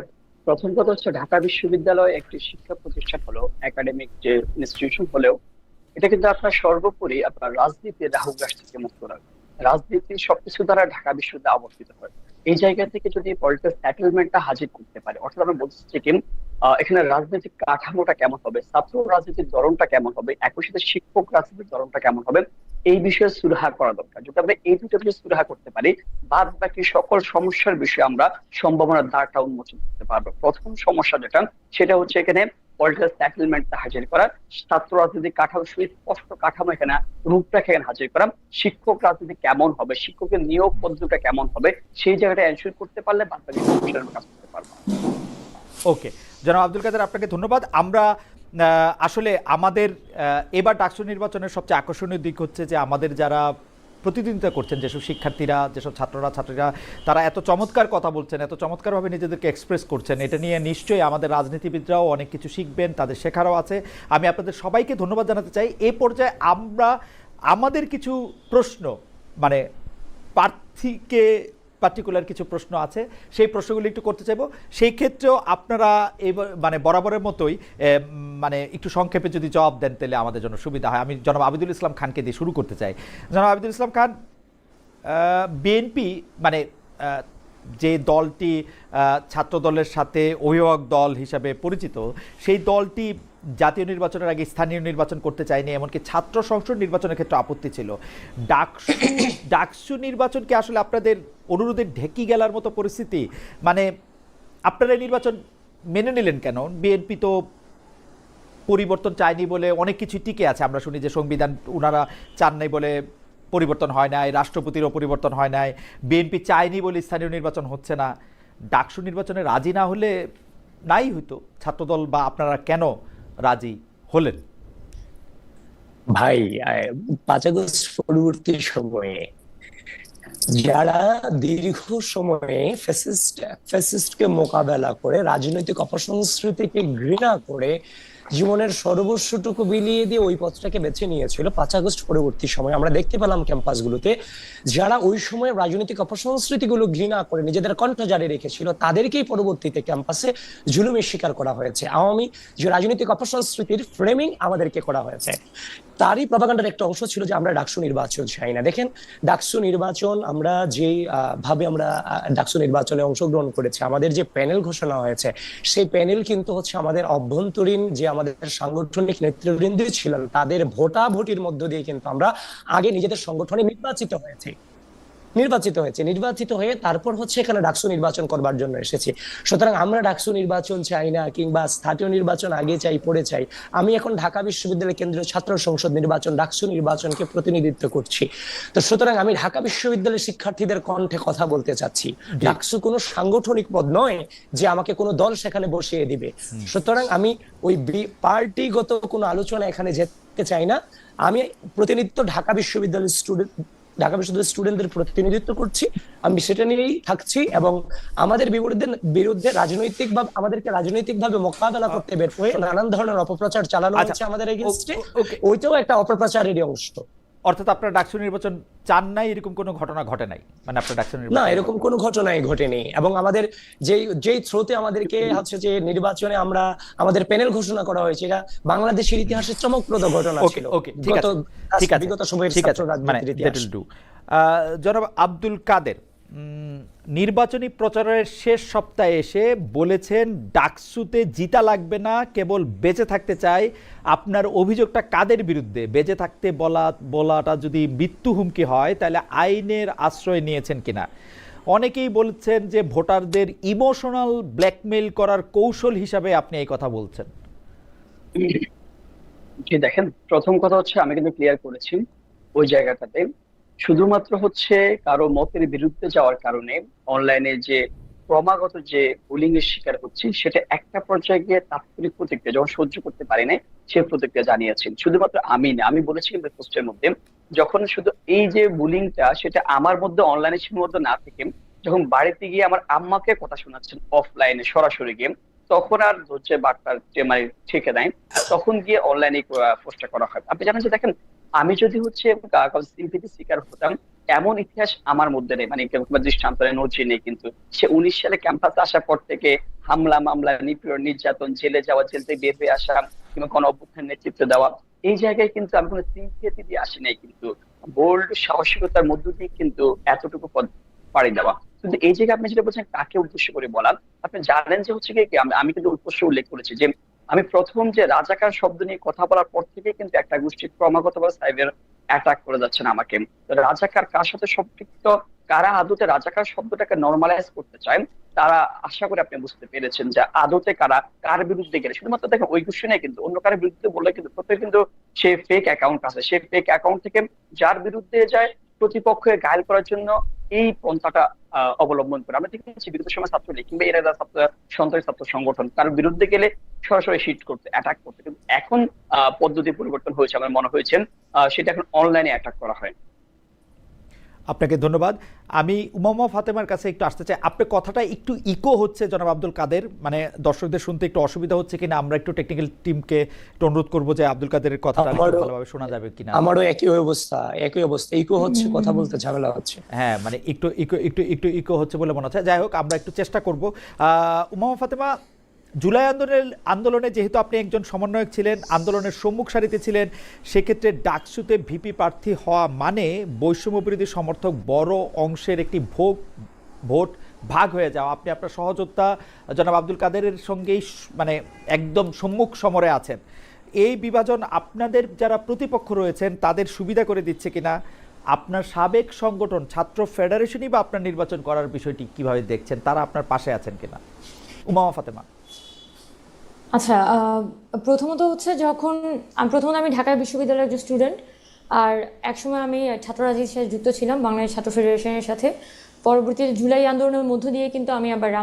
প্রথম কথা হচ্ছে ঢাকা বিশ্ববিদ্যালয় একটি শিক্ষা প্রতিষ্ঠান হলো, একাডেমিক যে ইনস্টিটিউশন হলেও এটা কিন্তু আপনার সর্বোপরি আপনার রাজনীতির রাহুগ্রাস থেকে মুক্ত রাখবে। রাজনীতি সবকিছু দ্বারা ঢাকা বিশ্ববিদ্যালয় আবর্তিত হয়। এই জায়গা থেকে যদি পলিটিক্যাল সেটেলমেন্টটা হাজির করতে পারে, অর্থাৎ আমরা বলছি যে কি এখানে রাজনৈতিক কাঠামোটা কেমন হবে, ছাত্র রাজনীতির ধরনটা কেমন হবে, একই সাথে শিক্ষক রাজনীতির ধরনটা কেমন হবে, এই বিষয়ে সুরাহা করা দরকার। যদি আমরা এই দুটো বিষয়ে সুরাহা করতে পারি, বাদ বাকি সকল সমস্যার বিষয়ে আমরা সম্ভাবনার দ্বারটা উন্মোচন করতে পারবো। প্রথম সমস্যা যেটা, সেটা হচ্ছে এখানে পলিটিক্যাল সেটেলমেন্টটা হাজির করা, ছাত্র রাজনীতির কাঠামো, সুস্পষ্ট কাঠামো এখানে রূপরেখা এখানে হাজির করা, শিক্ষক রাজনীতি কেমন হবে, শিক্ষকের নিয়োগ পদ্ধতিটা কেমন হবে, সেই জায়গাটা এনশিওর করতে পারলে বাদ বাকি সমস্যার কাজ করতে পারবো। ওকে, জনাব আব্দুল কাদের, আপনাকে ধন্যবাদ। আমরা আসলে আমাদের এবার ডাকসু নির্বাচনের সবচেয়ে আকর্ষণীয় দিক হচ্ছে যে আমাদের যারা প্রতিদ্বন্দ্বিতা করছেন, যেসব শিক্ষার্থীরা, যেসব ছাত্রীরা, তারা এত চমৎকার কথা বলছেন, এত চমৎকারভাবে নিজেদেরকে এক্সপ্রেস করছেন, এটা নিয়ে নিশ্চয়ই আমাদের রাজনীতিবিদরাও অনেক কিছু শিখবেন, তাদের শেখারও আছে। আমি আপনাদের সবাইকে ধন্যবাদ জানাতে চাই। এই পর্যায়ে আমরা আমাদের কিছু প্রশ্ন, মানে প্রার্থীকে পার্টিকুলার কিছু প্রশ্ন আছে, সেই প্রশ্নগুলি একটু করতে চাইবো। সেই ক্ষেত্রেও আপনারা মানে বরাবরের মতোই মানে একটু সংক্ষেপে যদি জবাব দেন তাহলে আমাদের জন্য সুবিধা হয়। আমি জনাব আবিদুল ইসলাম খানকে দিয়ে শুরু করতে চাই। জনাব আবিদুল ইসলাম খান, বিএনপি মানে যে দলটি ছাত্র দলের সাথে অভিভাবক দল হিসাবে পরিচিত, সেই দলটি জাতীয় নির্বাচনের আগে স্থানীয় নির্বাচন করতে চায়নি, এমনকি ছাত্র সংসদ নির্বাচনের ক্ষেত্রে আপত্তি ছিল। ডাকসু নির্বাচন কি আসলে আপনাদের অনুরোধে ঢেকি গেলার মতো পরিস্থিতি? মানে আপনারা নির্বাচন মেনে নিলেন কেন? বিএনপি তো পরিবর্তন চায়নি বলে অনেক কিছু টিকে আছে। আমরা শুনি যে সংবিধান ওনারা চান নাই বলে পরিবর্তন হয় নাই, রাষ্ট্রপতিরও পরিবর্তন হয় নাই, বিএনপি চায়নি বলে স্থানীয় নির্বাচন হচ্ছে না। ডাকসু নির্বাচনে রাজি না হলে নাই হইতো ছাত্রদল, বা আপনারা কেন রাজি হলেন? ভাই, 5 আগস্ট পরবর্তী সময়ে যারা দীর্ঘ সময়ে ফ্যাসিস্টকে মোকাবেলা করে, রাজনৈতিক অপসংস্কৃতিকে ঘৃণা করে জীবনের সর্বস্বটুকু বিলিয়ে দিয়ে ওই পথটাকে বেছে নিয়েছিল। 5 আগস্ট পরবর্তী সময় আমরা দেখতে পেলাম ক্যাম্পাসগুলোতে যারা ওই সময় রাজনৈতিক অপসংস্কৃতিগুলো ঘৃণা করে নিজেদের কণ্ঠ জারি রেখেছিল, তাদেরকেই পরবর্তীতে ক্যাম্পাসে জুলুমের শিকার করা হয়েছে। আওয়ামী যে রাজনৈতিক অপসংস্কৃতির ফ্রেমিং আমাদেরকে করা হয়েছে, তারই প্রপাগান্ডার একটা অংশ ছিল যে আমরা ডাকসু নির্বাচন চাই না। দেখেন, ডাকসু নির্বাচন আমরা যেই ভাবে আমরা ডাকসু নির্বাচনে অংশগ্রহণ করেছি, আমাদের যে প্যানেল ঘোষণা হয়েছে, সেই প্যানেল কিন্তু হচ্ছে আমাদের অভ্যন্তরীণ যে আমাদের সাংগঠনিক নেতৃবৃন্দ ছিলেন তাদের ভোটাভুটির মধ্য দিয়ে কিন্তু আমরা আগে নিজেদের সংগঠনে নির্বাচিত হয়ে তারপর হচ্ছে এখানে ডাকসু নির্বাচন করবার জন্য এসেছি। সুতরাং আমরা ডাকসু নির্বাচন চাই না, কিংবা স্থানীয় নির্বাচন আগে চাই পরে চাই। আমি এখন ঢাকা বিশ্ববিদ্যালয় কেন্দ্রীয় ছাত্র সংসদ নির্বাচন, ডাকসু নির্বাচনকে প্রতিনিধিত্ব করছি। তো সুতরাং আমি ঢাকা বিশ্ববিদ্যালয়ের শিক্ষার্থীদের কণ্ঠে কথা বলতে চাচ্ছি। ডাকসু কোনো সাংগঠনিক পদ নয় যে আমাকে কোনো দল সেখানে বসিয়ে দিবে। সুতরাং আমি ওই পার্টিগত কোনো আলোচনা এখানে যেতে চাই না। আমি প্রতিনিধিত্ব ঢাকা বিশ্ববিদ্যালয়ের স্টুডেন্টদের প্রতিনিধিত্ব করছি, আমি সেটা নিয়েই থাকছি। এবং আমাদের বিরুদ্ধে আমাদেরকে রাজনৈতিকভাবে মোকাবেলা করতে বের হয়ে নানান ধরনের অপপ্রচার চালানো হচ্ছে আমাদের এগেইনস্টে, ওইটাও একটা অপপ্রচারেরই অংশ। অর্থাৎ আপনার ডাকসু নির্বাচন চান নাই, এরকম কোনো ঘটনা ঘটে নাই, মানে আপনার ডাকসু না, নির্বাচন এরকম কোনো ঘটনাই ঘটেনি। এবং আমাদের যেই থ্রোতে আমাদেরকে হচ্ছে যে নির্বাচনে আমাদের প্যানেল ঘোষণা করা হয়েছে, এটা বাংলাদেশের ইতিহাসে চমকপ্রদ ঘটনা ছিল। বিগত সময়ের ছাত্র রাজনীতির ইতিহাস। জনাব আব্দুল কাদের নির্বাচনী প্রচারের শেষ সপ্তাহে এসে বলেছেন ডাকসুতে জিতা লাগবে না, কেবল বেঁচে থাকতে চাই। আপনার অভিযোগটা কাদের বিরুদ্ধে? বেঁচে থাকতে বলাটা যদি মৃত্যু হুমকি হয় তাহলে আইনের আশ্রয় নিয়েছেন কিনা? অনেকেই বলছেন যে ভোটারদের ইমোশনাল ব্ল্যাকমেইল করার কৌশল হিসাবে আপনি এই কথা বলছেন। জি দেখেন, প্রথম কথা হচ্ছে আমি কিন্তু ক্লিয়ার করেছি ওই জায়গাটাতে শুধুমাত্র হচ্ছে কারো মতের বিরুদ্ধে যাওয়ার কারণে অনলাইনে যে ক্রমাগত যে বুলিং এর শিকার হচ্ছে, সেটা একটা পর্যায়ে গিয়ে তাৎক্ষণিক প্রতিক্রিয়া যখন সহ্য করতে পারি না, সে প্রতিক্রিয়া জানিয়েছেন। শুধুমাত্র আমি না, আমি বলেছি কিন্তু পোস্টের মধ্যে, যখন শুধু এই যে বুলিংটা সেটা আমার মধ্যে অনলাইনে সীমাবদ্ধ না থেকে যখন বাড়িতে গিয়ে আমার আম্মাকে কথা শোনাচ্ছেন অফলাইনে সরাসরি গিয়ে, তখন আর হচ্ছে বার্তার মানে ঠেকে দেয়, তখন গিয়ে অনলাইনে পোস্টটা করা হয়। আপনি জানেন যে দেখেন, আমি যদি হচ্ছে সিম্পিতি শিকার হতাম, এমন ইতিহাস আমার মধ্যে নেই, মানে দৃষ্টান্তরে নজির নেই। কিন্তু সে 19 সালে ক্যাম্পাসে আসার পর থেকে হামলা মামলা, নিপীড়ন নির্যাতন, জেলে যাওয়া, জেল থেকে বের হয়ে আসা, কিংবা কোনো অভ্যুত্থানের নেতৃত্ব দেওয়া, এই জায়গায় কিন্তু আমি কোনো সিম্পিতি দিয়ে আসি নাই, কিন্তু বোল্ড সাহসিকতার মধ্য দিয়ে কিন্তু এতটুকু পদ পাড়ি দেওয়া। কিন্তু এই জায়গায় আপনি যেটা বলছেন কাকে উদ্দেশ্য করে বলার, আপনি জানেন যে হচ্ছে কি, আমি কিন্তু উদ্দেশ্য উল্লেখ করেছি যে আমি প্রথম যে রাজাকার শব্দ নিয়ে কথা বলার পর থেকে কিন্তু একটা গোষ্ঠী ক্রমাগতভাবে সাইবার অ্যাটাক করে যাচ্ছেন আমাকে। রাজাকার কার সাথে সম্পৃক্ত, কারা আদতে রাজাকার শব্দটাকে নর্মালাইজ করতে চায়, তারা আশা করে আপনি বুঝতে পেরেছেন যে আদতে কারা কার বিরুদ্ধে গেলে। শুধুমাত্র দেখেন ওই গোষ্ঠী নেই, কিন্তু অন্য কারোর বিরুদ্ধে বললে কিন্তু প্রত্যেক কিন্তু সে ফেক অ্যাকাউন্ট আছে, সে ফেক অ্যাকাউন্ট থেকে যার বিরুদ্ধে যায় প্রতিপক্ষকে ঘায়ল করার জন্য এই পন্থাটা অবলম্বন করে। আমরা দেখেছি বিগত সময় ছাত্রলীগ কিংবা এরা সন্ত্রাসী ছাত্র সংগঠন তার বিরুদ্ধে গেলে সরাসরি হিট করতে, অ্যাটাক করতে। কিন্তু এখন পদ্ধতি পরিবর্তন হয়েছে, আমার মনে হয়েছে সেটা এখন অনলাইনে অ্যাটাক করা হয়। আপনাকে ধন্যবাদ। আমি উমামা ফাতেমার কাছে একটু আসতে চাই। আপনার কথাটা একটু ইকো হচ্ছে জনাব আব্দুল কাদের, মানে দর্শকদের শুনতে একটু অসুবিধা হচ্ছে কিনা, আমরা একটু টেকনিক্যাল টিমকে অনুরোধ করবো যে আব্দুল কাদেরের কথাটা ভালোভাবে শোনা যাবে কিনা। আমারও একই অবস্থা, ইকো হচ্ছে, কথা বলতে ঝামেলা হচ্ছে। হ্যাঁ, মানে একটু ইকো হচ্ছে বলে মনে হচ্ছে। যাই হোক, আমরা একটু চেষ্টা করব। উমামা ফাতেমা, জুলাই আন্দোলনে যেহেতু আপনি একজন সমন্বয়ক ছিলেন, আন্দোলনের সম্মুখ সারিতে ছিলেন, সেক্ষেত্রে ডাকসুতে ভিপি প্রার্থী হওয়া মানে বৈষম্য বিরোধী সমর্থক বড় অংশের একটি ভোট ভাগ হয়ে যাওয়া। আপনি আপনার সহযোদ্ধা জনাব আব্দুল কাদেরের সঙ্গেই মানে একদম সম্মুখ সমরে আছেন। এই বিভাজন আপনাদের যারা প্রতিপক্ষ রয়েছেন তাদের সুবিধা করে দিচ্ছে কিনা? আপনার সাবেক সংগঠন ছাত্র ফেডারেশনই বা আপনার নির্বাচন করার বিষয়টি কিভাবে দেখছেন? তারা আপনার পাশে আছেন কিনা? উমামা ফাতেমা। আচ্ছা, প্রথমত হচ্ছে প্রথমত আমি ঢাকা বিশ্ববিদ্যালয়ের একজন স্টুডেন্ট, আর একসময় আমি ছাত্র রাজনীতির সাথে যুক্ত ছিলাম বাংলাদেশ ছাত্র ফেডারেশনের সাথে। পরবর্তীতে জুলাই আন্দোলনের মধ্য দিয়ে কিন্তু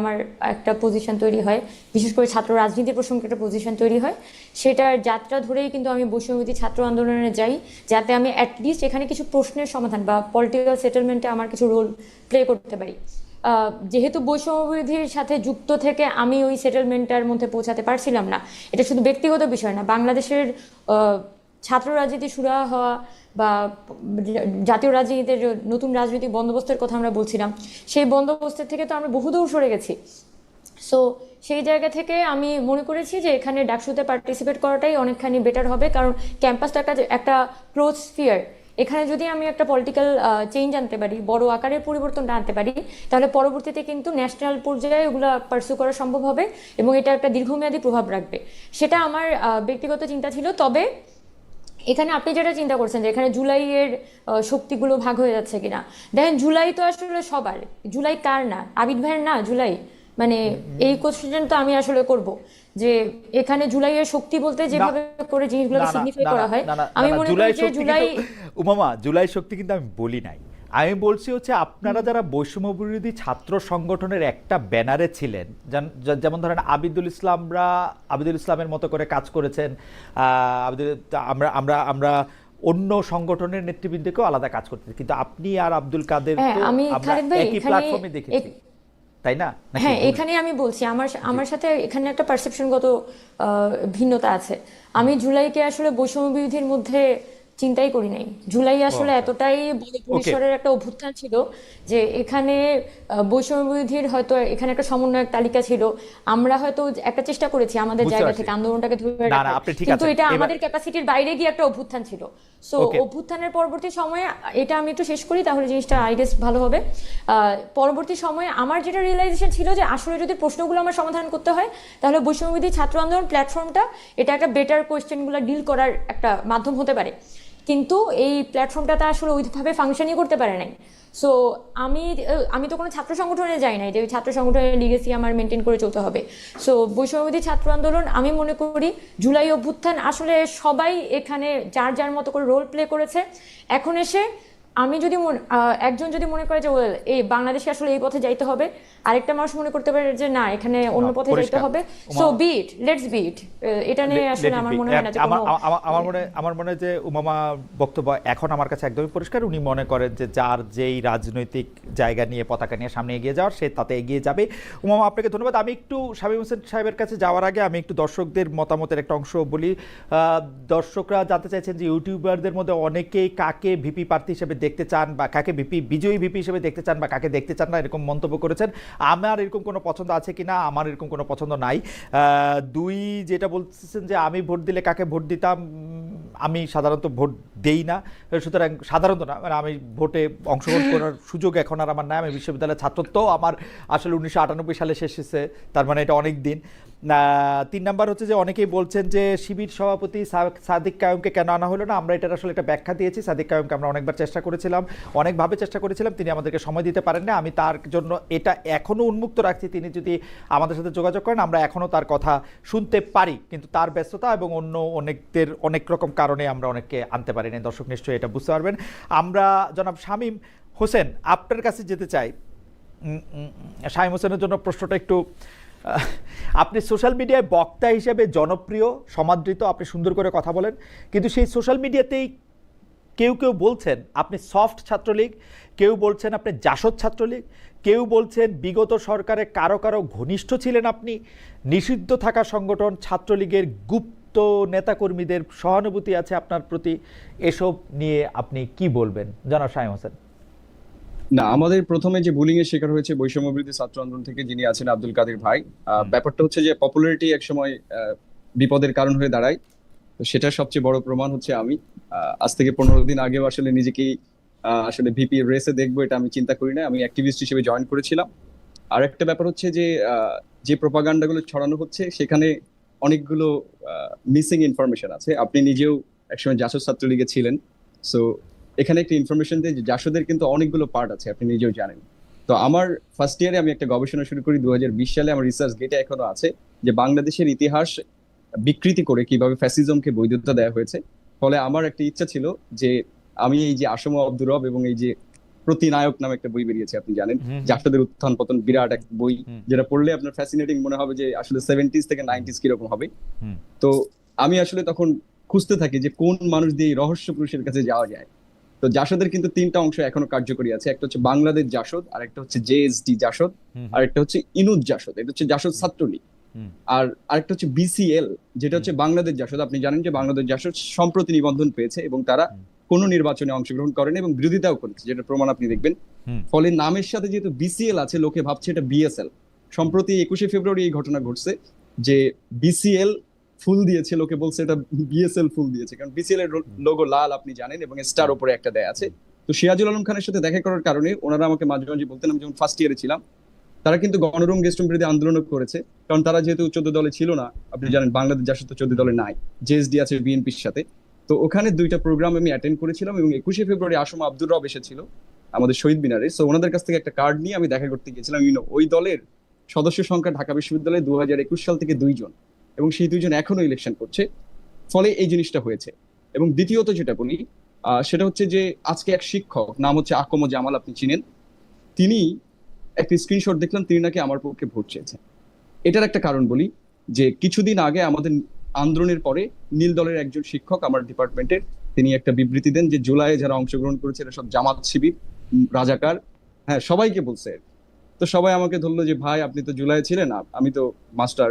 আমার একটা পজিশন তৈরি হয়, বিশেষ করে ছাত্র রাজনীতির প্রসঙ্গে একটা পজিশন তৈরি হয়। সেটার যাত্রা ধরেই কিন্তু আমি বৈষম্যবিরোধী ছাত্র আন্দোলনে যাই, যাতে আমি অ্যাটলিস্ট এখানে কিছু প্রশ্নের সমাধান বা পলিটিক্যাল সেটেলমেন্টে আমার কিছু রোল প্লে করতে পারি। যেহেতু বৈষম্য বিরোধীর সাথে যুক্ত থেকে আমি ওই সেটেলমেন্টটার মধ্যে পৌঁছাতে পারছিলাম না, এটা শুধু ব্যক্তিগত বিষয় না, বাংলাদেশের ছাত্র রাজনীতি শুরু হওয়া বা জাতীয় রাজনীতির নতুন রাজনৈতিক বন্দোবস্তের কথা আমরা বলছিলাম, সেই বন্দোবস্তের থেকে তো আমরা বহুদূর সরে গেছি। সো সেই জায়গা থেকে আমি মনে করেছি যে এখানে ডাকসুতে পার্টিসিপেট করাটাই অনেকখানি বেটার হবে, কারণ ক্যাম্পাসটা একটা ক্লোজ স্ফিয়ার। এখানে যদি আমি একটা পলিটিক্যাল চেঞ্জ আনতে পারি, বড় আকারের পরিবর্তনটা আনতে পারি, তাহলে পরবর্তীতে কিন্তু ন্যাশনাল পর্যায়ে ওগুলো পার্সু করা সম্ভব হবে এবং এটা একটা দীর্ঘমেয়াদী প্রভাব রাখবে। সেটা আমার ব্যক্তিগত চিন্তা ছিল। তবে এখানে আপনি যেটা চিন্তা করছেন যে এখানে জুলাইয়ের শক্তিগুলো ভাগ হয়ে যাচ্ছে কিনা, দেখেন জুলাই তো আসলে সবার, জুলাই কার না? আবিদ ভাইয়ের না জুলাই? মানে এই কোশ্চেন তো আমি আসলে করব যে এখানে জুলাইয়ের শক্তি বলতে যেভাবে করে জিনিসগুলোকে সিগনিফাই করা হয়, আমি মনে করি যে জুলাই উমামা, জুলাই শক্তি কিন্তু আমি বলি নাই। আমি বলছি হচ্ছে আপনারা যারা বৈষম্য বিরোধী ছাত্র সংগঠনের একটা ব্যানারে ছিলেন, যেমন ধরেন আবিদুল ইসলামের মতো করে কাজ করেছেন, আমরা আমরা আমরা অন্য সংগঠনের নেতৃবৃন্দকেও আলাদা কাজ করতে, কিন্তু আপনি আর আব্দুল কাদের তো আমি আমরা খালেদ ভাই একই প্ল্যাটফর্মে দেখেছি, তাই না? হ্যাঁ, এখানে আমি বলছি আমার সাথে এখানে একটা পারসেপশনগত ভিন্নতা আছে। আমি জুলাইকে আসলে বৈষম্য বিরোধীর মধ্যে চিন্তাই করি নাই। জুলাই আসলে এতটাই বড় পরিসরের একটা অভ্যুত্থান ছিল যে এখানে বৈষম্য বিরোধীর হয়তো এখানে একটা সমন্বয়ক তালিকা ছিল, আমরা হয়তো একটা চেষ্টা করেছি আমাদের জায়গা থেকে আন্দোলনটাকে ধরে রাখার, কিন্তু এটা আমাদের ক্যাপাসিটির বাইরে গিয়ে একটা অভ্যুত্থান ছিল। সো অভ্যুত্থানের পরবর্তী সময়ে, এটা আমি একটু শেষ করি তাহলে জিনিসটা আই গেস ভালো হবে। পরবর্তী সময়ে আমার যেটা রিয়েলাইজেশন ছিল যে আসলে যদি প্রশ্নগুলো আমার সমাধান করতে হয় তাহলে বৈষম্য বিরোধী ছাত্র আন্দোলন প্ল্যাটফর্মটা এটা একটা বেটার কোয়েশ্চেনগুলো ডিল করার একটা মাধ্যম হতে পারে, কিন্তু এই প্ল্যাটফর্মটাতে আসলে ওইভাবে ফাংশনই করতে পারে নাই। সো আমি তো কোনো ছাত্র সংগঠনে যাই নাই যে ওই ছাত্র সংগঠনের লিগেসি আমার মেনটেন করে চলতে হবে। সো বৈষম্যবিরোধী ছাত্র আন্দোলন, আমি মনে করি জুলাই অভ্যুত্থান আসলে সবাই এখানে যার যার মতো করে রোল প্লে করেছে। এখন এসে আমি যদি একজন যদি মনে করে যে এই বাংলাদেশে আসলে এই পথে যাইতে হবে, আরেকটা মানুষ মনে করতে পারে যে না এখানে অন্য পথে যাইতে হবে, সো বিট লেটস বিট, এটা নিয়ে আসলে আমার মনে হয় না যে আমার মনে হয় যে উমামা বক্তব্য এখন আমার কাছে একদমই পরিষ্কার। উনি মনে করেন যে যার যেই রাজনৈতিক জায়গা নিয়ে পতাকা নিয়ে সামনে এগিয়ে যাওয়ার সে তাতে এগিয়ে যাবে। উমামা, আপনাকে ধন্যবাদ। আমি একটু শামীম হোসেন সাহেবের কাছে যাওয়ার আগে আমি একটু দর্শকদের মতামতের একটা অংশ বলি। দর্শকরা জানতে চাইছেন যে ইউটিউবারদের মধ্যে অনেকেই কাকে ভিপি প্রার্থী হিসেবে দেখতে চান বা কাকে বিজয়ী ভিপি হিসেবে দেখতে চান বা কাকে দেখতে চান না, এরকম মন্তব্য করেছেন। আমার এরকম কোনো পছন্দ আছে কিনা, আমার এরকম কোনো পছন্দ নাই। দুই, যেটা বলছেন যে আমি ভোট দিলে কাকে ভোট দিতাম, আমি সাধারণত ভোট দেই না, সুতরাং সাধারণত না, মানে আমি ভোটে অংশগ্রহণ করার সুযোগ এখন আর আমার নাই। আমি বিশ্ববিদ্যালয়ের ছাত্রত্ব আমার আসলে 1998 সালে শেষ হয়েছে, তার মানে এটা অনেক দিন। 3 নাম্বার হচ্ছে যে অনেকেই বলছেন যে শিবির সভাপতি সাদিক কায়েমকে কেন আনা হলো না। আমরা এটার আসলে একটা ব্যাখ্যা দিয়েছি। সাদিক কায়েমকে আমরা অনেকবার চেষ্টা করেছিলাম, অনেকভাবে চেষ্টা করেছিলাম, তিনি আমাদেরকে সময় দিতে পারেন না। আমি তার জন্য এটা এখনও উন্মুক্ত রাখছি, তিনি যদি আমাদের সাথে যোগাযোগ করেন আমরা এখনও তার কথা শুনতে পারি, কিন্তু তার ব্যস্ততা এবং অন্য অনেক রকম কারণে আমরা অনেককে আনতে পারি না। দর্শক নিশ্চয়ই এটা বুঝতে পারবেন। আমরা জনাব শামীম হোসেন আপনার কাছে যেতে চাই। শামীম হোসেনের জন্য প্রশ্নটা একটু, আপনি সোশ্যাল মিডিয়ায় বক্তা হিসেবে জনপ্রিয়, সমাদৃত, আপনি সুন্দর করে কথা বলেন, কিন্তু সেই সোশ্যাল মিডিয়াতেই কেউ বলছেন আপনি সফট ছাত্রলীগ, কেউ বলছেন আপনি জাসদ ছাত্রলীগ, কেউ বলছেন বিগত সরকারে কারো ঘনিষ্ঠ ছিলেন আপনি। নিষিদ্ধ থাকা সংগঠন ছাত্রলীগের গুপ্ত নেতাকর্মীদের সহানুভূতি আছে আপনার প্রতি, এসব নিয়ে আপনি কি বলবেন জনাব শামীম হোসেন? না, আমাদের প্রথমে যে বুলিং এর শিকার হয়েছে বৈষম্য বিরোধী ছাত্র আন্দোলন থেকে যিনি আছেন আব্দুল কাদের ভাই, ব্যাপারটা হচ্ছে যে পপুলারিটি একসময় বিপদের কারণ হয়ে দাঁড়ায়। তো সেটার সবচেয়ে বড় প্রমাণ হচ্ছে আমি আজ থেকে 15 দিন আগেও আসলে নিজেকেই আসলে ভিপি রেসে দেখবো এটা আমি চিন্তা করি না, আমি অ্যাক্টিভিস্ট হিসেবে জয়েন করেছিলাম। আর একটা ব্যাপার হচ্ছে যে প্রোপাগান্ডাগুলো ছড়ানো হচ্ছে সেখানে অনেকগুলো মিসিং ইনফরমেশন আছে। আপনি নিজেও একসময় জাসদ ছাত্রলীগে ছিলেন, সো এখানে একটা ইনফরমেশন দিয়ে জাসদের কিন্তু অনেকগুলো পার্ট আছে, আপনি নিজেও জানেন। তো আমার ফার্স্ট ইয়ারে আমি একটা গবেষণা শুরু করি 2020 সালে, আমার রিসার্চ গেটে এখনো আছে, যে বাংলাদেশের ইতিহাস বিকৃতি করে কিভাবে ফ্যাসিজমকে বৈধতা দেওয়া হয়েছে। ফলে আমার একটা ইচ্ছা ছিল যে আমি এই যে আসম আব্দুর রব এবং এই যে প্রতিনায়ক নামে একটা বই বেরিয়েছে আপনি জানেন, জাসদের উত্থান পতন, বিরাট এক বই, যেটা পড়লে আপনার ফ্যাসিনেটিং মনে হবে যে আসলে 70s থেকে 90s কিরকম হবে। তো আমি আসলে তখন খুঁজতে থাকি যে কোন মানুষ দিয়ে রহস্য পুরুষের কাছে যাওয়া যায়। তো জাসদের কিন্তু 3টা অংশ এখনো কার্যকরী আছে, একটা হচ্ছে বাংলাদেশ জাসদ, আর একটা হচ্ছে জেএসডি জাসদ, আর একটা হচ্ছে ইনুজ জাসদ, এটা হচ্ছে জাসদ ছাত্রলীগ। আর আরেকটা হচ্ছে বিসিএল, যেটা হচ্ছে বাংলাদেশ জাসদ। আপনি জানেন যে বাংলাদেশ জাসদ সম্প্রতি নিবন্ধন পেয়েছে এবং তারা কোনো নির্বাচনে অংশগ্রহণ করেনি এবং বিরোধিতাও করেছে, যেটা প্রমাণ আপনি দেখবেন। ফলে নামের সাথে যেহেতু বিসিএল আছে, লোকে ভাবছে এটা বিএসএল। সম্প্রতি 21শে ফেব্রুয়ারি এই ঘটনা ঘটছে যে বিসিএল ফুল দিয়েছে, লোকে বলছে এটা বিএসএল ফুল দিয়েছে, কারণ বিসিএল এর লোগো লাল আপনি জানেন এবং স্টার উপরে একটা দেয়া আছে। তো সিরাজুল আলম খানের সাথে দেখা করার কারণে ওনারা আমাকে মাঝে মাঝে বলতেন, আমি যখন ফার্স্ট ইয়ারে ছিলাম, তারা কিন্তু গণরুম গেস্টরুম বিরোধী আন্দোলন করেছে, কারণ তারা যেহেতু 14 দলে ছিল না। আপনি জানেন বাংলাদেশ জাসদ তো 14 দলে নাই, জেএসডি আছে বিএনপির সাথে। তো ওখানে 2টা প্রোগ্রাম আমি অ্যাটেন্ড করেছিলাম এবং 21শে ফেব্রুয়ারি আসম আব্দুর রব এসেছিল আমাদের শহীদ মিনারে। সো ওনাদের কাছ থেকে একটা কার্ড নিয়ে আমি দেখা করতে গিয়েছিলাম। ওই দলের সদস্য সংখ্যা ঢাকা বিশ্ববিদ্যালয়ে 2021 সাল থেকে 2 জন, এবং সেই 2 জন এখনো ইলেকশন করছে। ফলে এই জিনিসটা হয়েছে। এবং দ্বিতীয়ত যেটা বলি সেটা হচ্ছে যে আজকে এক শিক্ষক, নাম হচ্ছে আকম জামাল, আপনি চিনেন, তিনি একটা স্ক্রিনশট দেখলাম, তিনি নাকি আমার পক্ষে ভোট চেয়েছেন। এটার একটা কারণ বলি, যে কিছুদিন আগে আমাদের আন্দোলনের পরে নীল দলের একজন শিক্ষক আমার ডিপার্টমেন্টের, তিনি একটা বিবৃতি দেন যে জুলাইয়ে যারা অংশগ্রহণ করেছে এরা সব জামাত শিবির, রাজাকার, হ্যাঁ সবাইকে বলছে। তো সবাই আমাকে ধরলো যে ভাই আপনি তো জুলাই ছিলেন, আমি তো মাস্টার,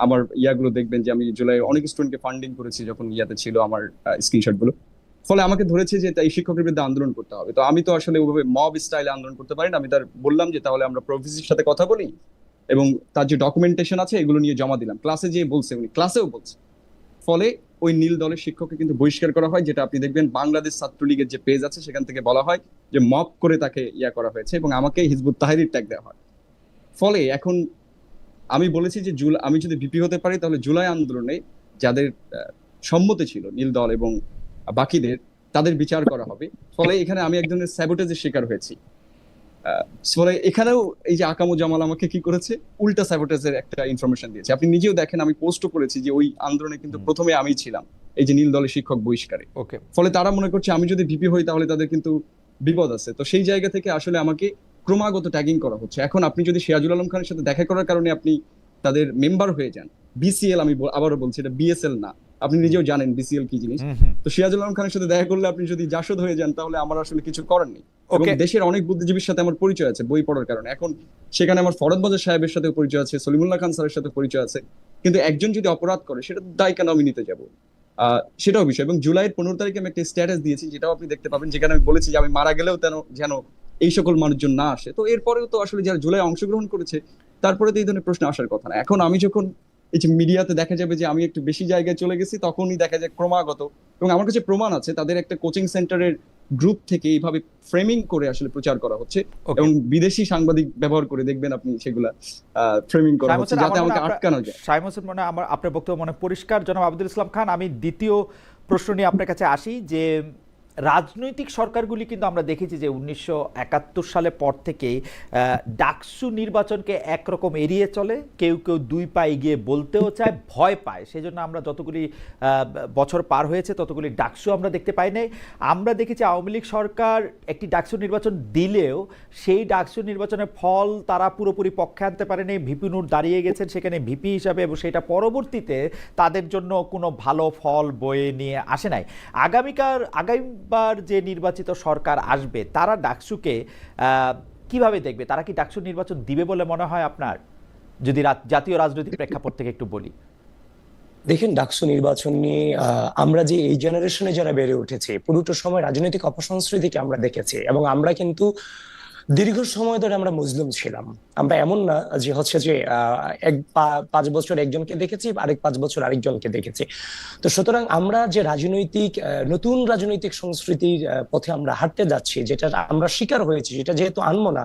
আমার ইয়াগুলো দেখবেন যে আমি জুলাই অনেক স্টুডেন্টকে ফান্ডিং করেছি যখন ইয়াতে ছিল আমার স্ক্রিনশট গুলো। ফলে আমাকে ধরেছে যে এই শিক্ষকের বিরুদ্ধে আন্দোলন করতে হবে। তো আমি তো আসলে ওইভাবে মব স্টাইলে আন্দোলন করতে পারি না। আমি তার বললাম যে তাহলে আমরা প্রভিসির সাথে কথা বলি, এবং তার যে ডকুমেন্টেশন আছে এগুলো নিয়ে জমা দিলাম। ক্লাসে যেয়ে বলছে, উনি ক্লাসেও বলছে। ফলে ওই নীল দলের শিক্ষককে কিন্তু বহিষ্কার করা হয়, যেটা আপনি দেখবেন বাংলাদেশ ছাত্রলীগের যে পেজ আছে সেখান থেকে বলা হয় যে মব করে তাকে ইয়া করা হয়েছে, এবং আমাকে হিজবুত তাহরীর ট্যাগ দেওয়া হয়। ফলে এখন আমি বলেছি যে আমি যদি ভিপি হতে পারি তাহলে জুলাই আন্দোলনে যাদের সম্মতি ছিল নীল দল এবং বাকিদের, তাদের বিচার করা হবে। ফলে এখানে আমি এক ধরনের স্যাবোটেজের শিকার হয়েছি। ফলে এখানেও এই যে আকামু জামাল আমাকে কি করেছে, উল্টা স্যাবোটেজের একটা ইনফরমেশন দিয়েছে। আপনি নিজেও দেখেন, আমি পোস্টও করেছি যে ওই আন্দোলনে কিন্তু প্রথমে আমি ছিলাম, এই যে নীল দলের শিক্ষক বহিষ্কারে। ফলে তারা মনে করছে আমি যদি ভিপি হই তাহলে তাদের কিন্তু বিপদ আছে। তো সেই জায়গা থেকে আসলে আমাকে ক্রমাগত ট্যাগিং করা হচ্ছে। এখন আপনি যদি সিরাজুল আলম খানের সাথে দেখা করার কারণে আপনি তাদের মেম্বার হয়ে যান, বিসিএল, আমি আবারও বলছি এটা বিএসএল না, আপনি নিজেও জানেন বিসিএল কি জিনিস। তো সিরাজুল আলম খানের সাথে দেখা করলে আপনি যদি জাসদ হয়ে যান তাহলে আমার আসলে কিছু করার নেই। এবং দেশের অনেক বুদ্ধিজীবীর সাথে আমার পরিচয় আছে বই পড়ার কারণে। এখন সেখানে আমার ফরদ বাজার সাহেবের সাথে পরিচয় আছে, সলিমুল্লাহ খান স্যারের সাথে পরিচয় আছে। কিন্তু একজন যদি অপরাধ করে সেটা দায় কেন আমি নিতে যাবো, সেটাও বিষয়। এবং জুলাইয়ের 15 তারিখে আমি একটা স্ট্যাটাস দিয়েছি, যেটাও আপনি দেখতে পাবেন, যেখানে আমি বলেছি যে আমি মারা গেলেও যেন এই সকল মানুষজন না আসে। তো এরপরেও তো আসলে যারা জুলাই অংশগ্রহণ করেছে তারপরে তো এই ধরনের প্রশ্ন আসার কথা না। এখন আমি যখন এই যে মিডিয়াতে দেখা যাবে যে আমি একটু বেশি জায়গায় চলে গেছি, তখনই দেখা যায় ক্রমাগত, এবং আমার কাছে প্রমাণ আছে, তাদের একটা কোচিং সেন্টারের গ্রুপ থেকে এইভাবে ফ্রেমিং করে আসলে প্রচার করা হচ্ছে, এবং বিদেশি সাংবাদিক ব্যবহার করে দেখবেন আপনি সেগুলা ফ্রেমিং করা হচ্ছে যাতে আমাকে আটকানো যায়। সাইম হোসেন, মনে আমার আপনার বক্তব্য মনে পরিষ্কার। জনাব আব্দুল ইসলাম খান, আমি দ্বিতীয় প্রশ্ন নিয়ে আপনার কাছে আসি, যে রাজনৈতিক সরকারগুলি কিন্তু আমরা দেখেছি যে 1971 সালের পর থেকেই ডাকসু নির্বাচনকে একরকম এড়িয়ে চলে, কেউ কেউ 2 পা এগিয়ে বলতেও চায়, ভয় পায়। সেজন্য আমরা যতগুলি বছর পার হয়েছে ততগুলি ডাকসু আমরা দেখতে পাই নাই। আমরা দেখেছি আওয়ামী লীগ সরকার একটি ডাকসু নির্বাচন দিলেও সেই ডাকসু নির্বাচনের ফল তারা পুরোপুরি পক্ষে আনতে পারেনি। ভিপি নূর দাঁড়িয়ে গেছেন সেখানে ভিপি হিসাবে, এবং সেটা পরবর্তীতে তাদের জন্য কোনো ভালো ফল বয়ে নিয়ে আসে নাই। আগামীবার যে নির্বাচিত সরকার আসবে তারা ডাকসুকে কিভাবে দেখবে? তারা কি ডাকসু নির্বাচন দিবে বলে মনে হয় আপনার, যদি জাতীয় রাজনৈতিক প্রেক্ষাপট থেকে একটু বলি? দেখেন, ডাকসু নির্বাচন নিয়ে আমরা যে এই জেনারেশনে যারা বেড়ে উঠেছে, পুরোটা সময় রাজনৈতিক অপসংস্কৃতিকে আমরা দেখেছি, এবং আমরা কিন্তু দীর্ঘ সময় ধরে আমরা মুসলিম ছিলাম। আমরা এমন না যে হচ্ছে যে 5 বছর একজনকে দেখেছি, আরেক 5 বছর আরেকজনকে দেখেছি। তো সুতরাং আমরা যে নতুন রাজনৈতিক সংস্কৃতির পথে আমরা হাঁটতে যাচ্ছি, যেটা আমরা শিকার হয়েছি, যেটা যেহেতু আনবো না,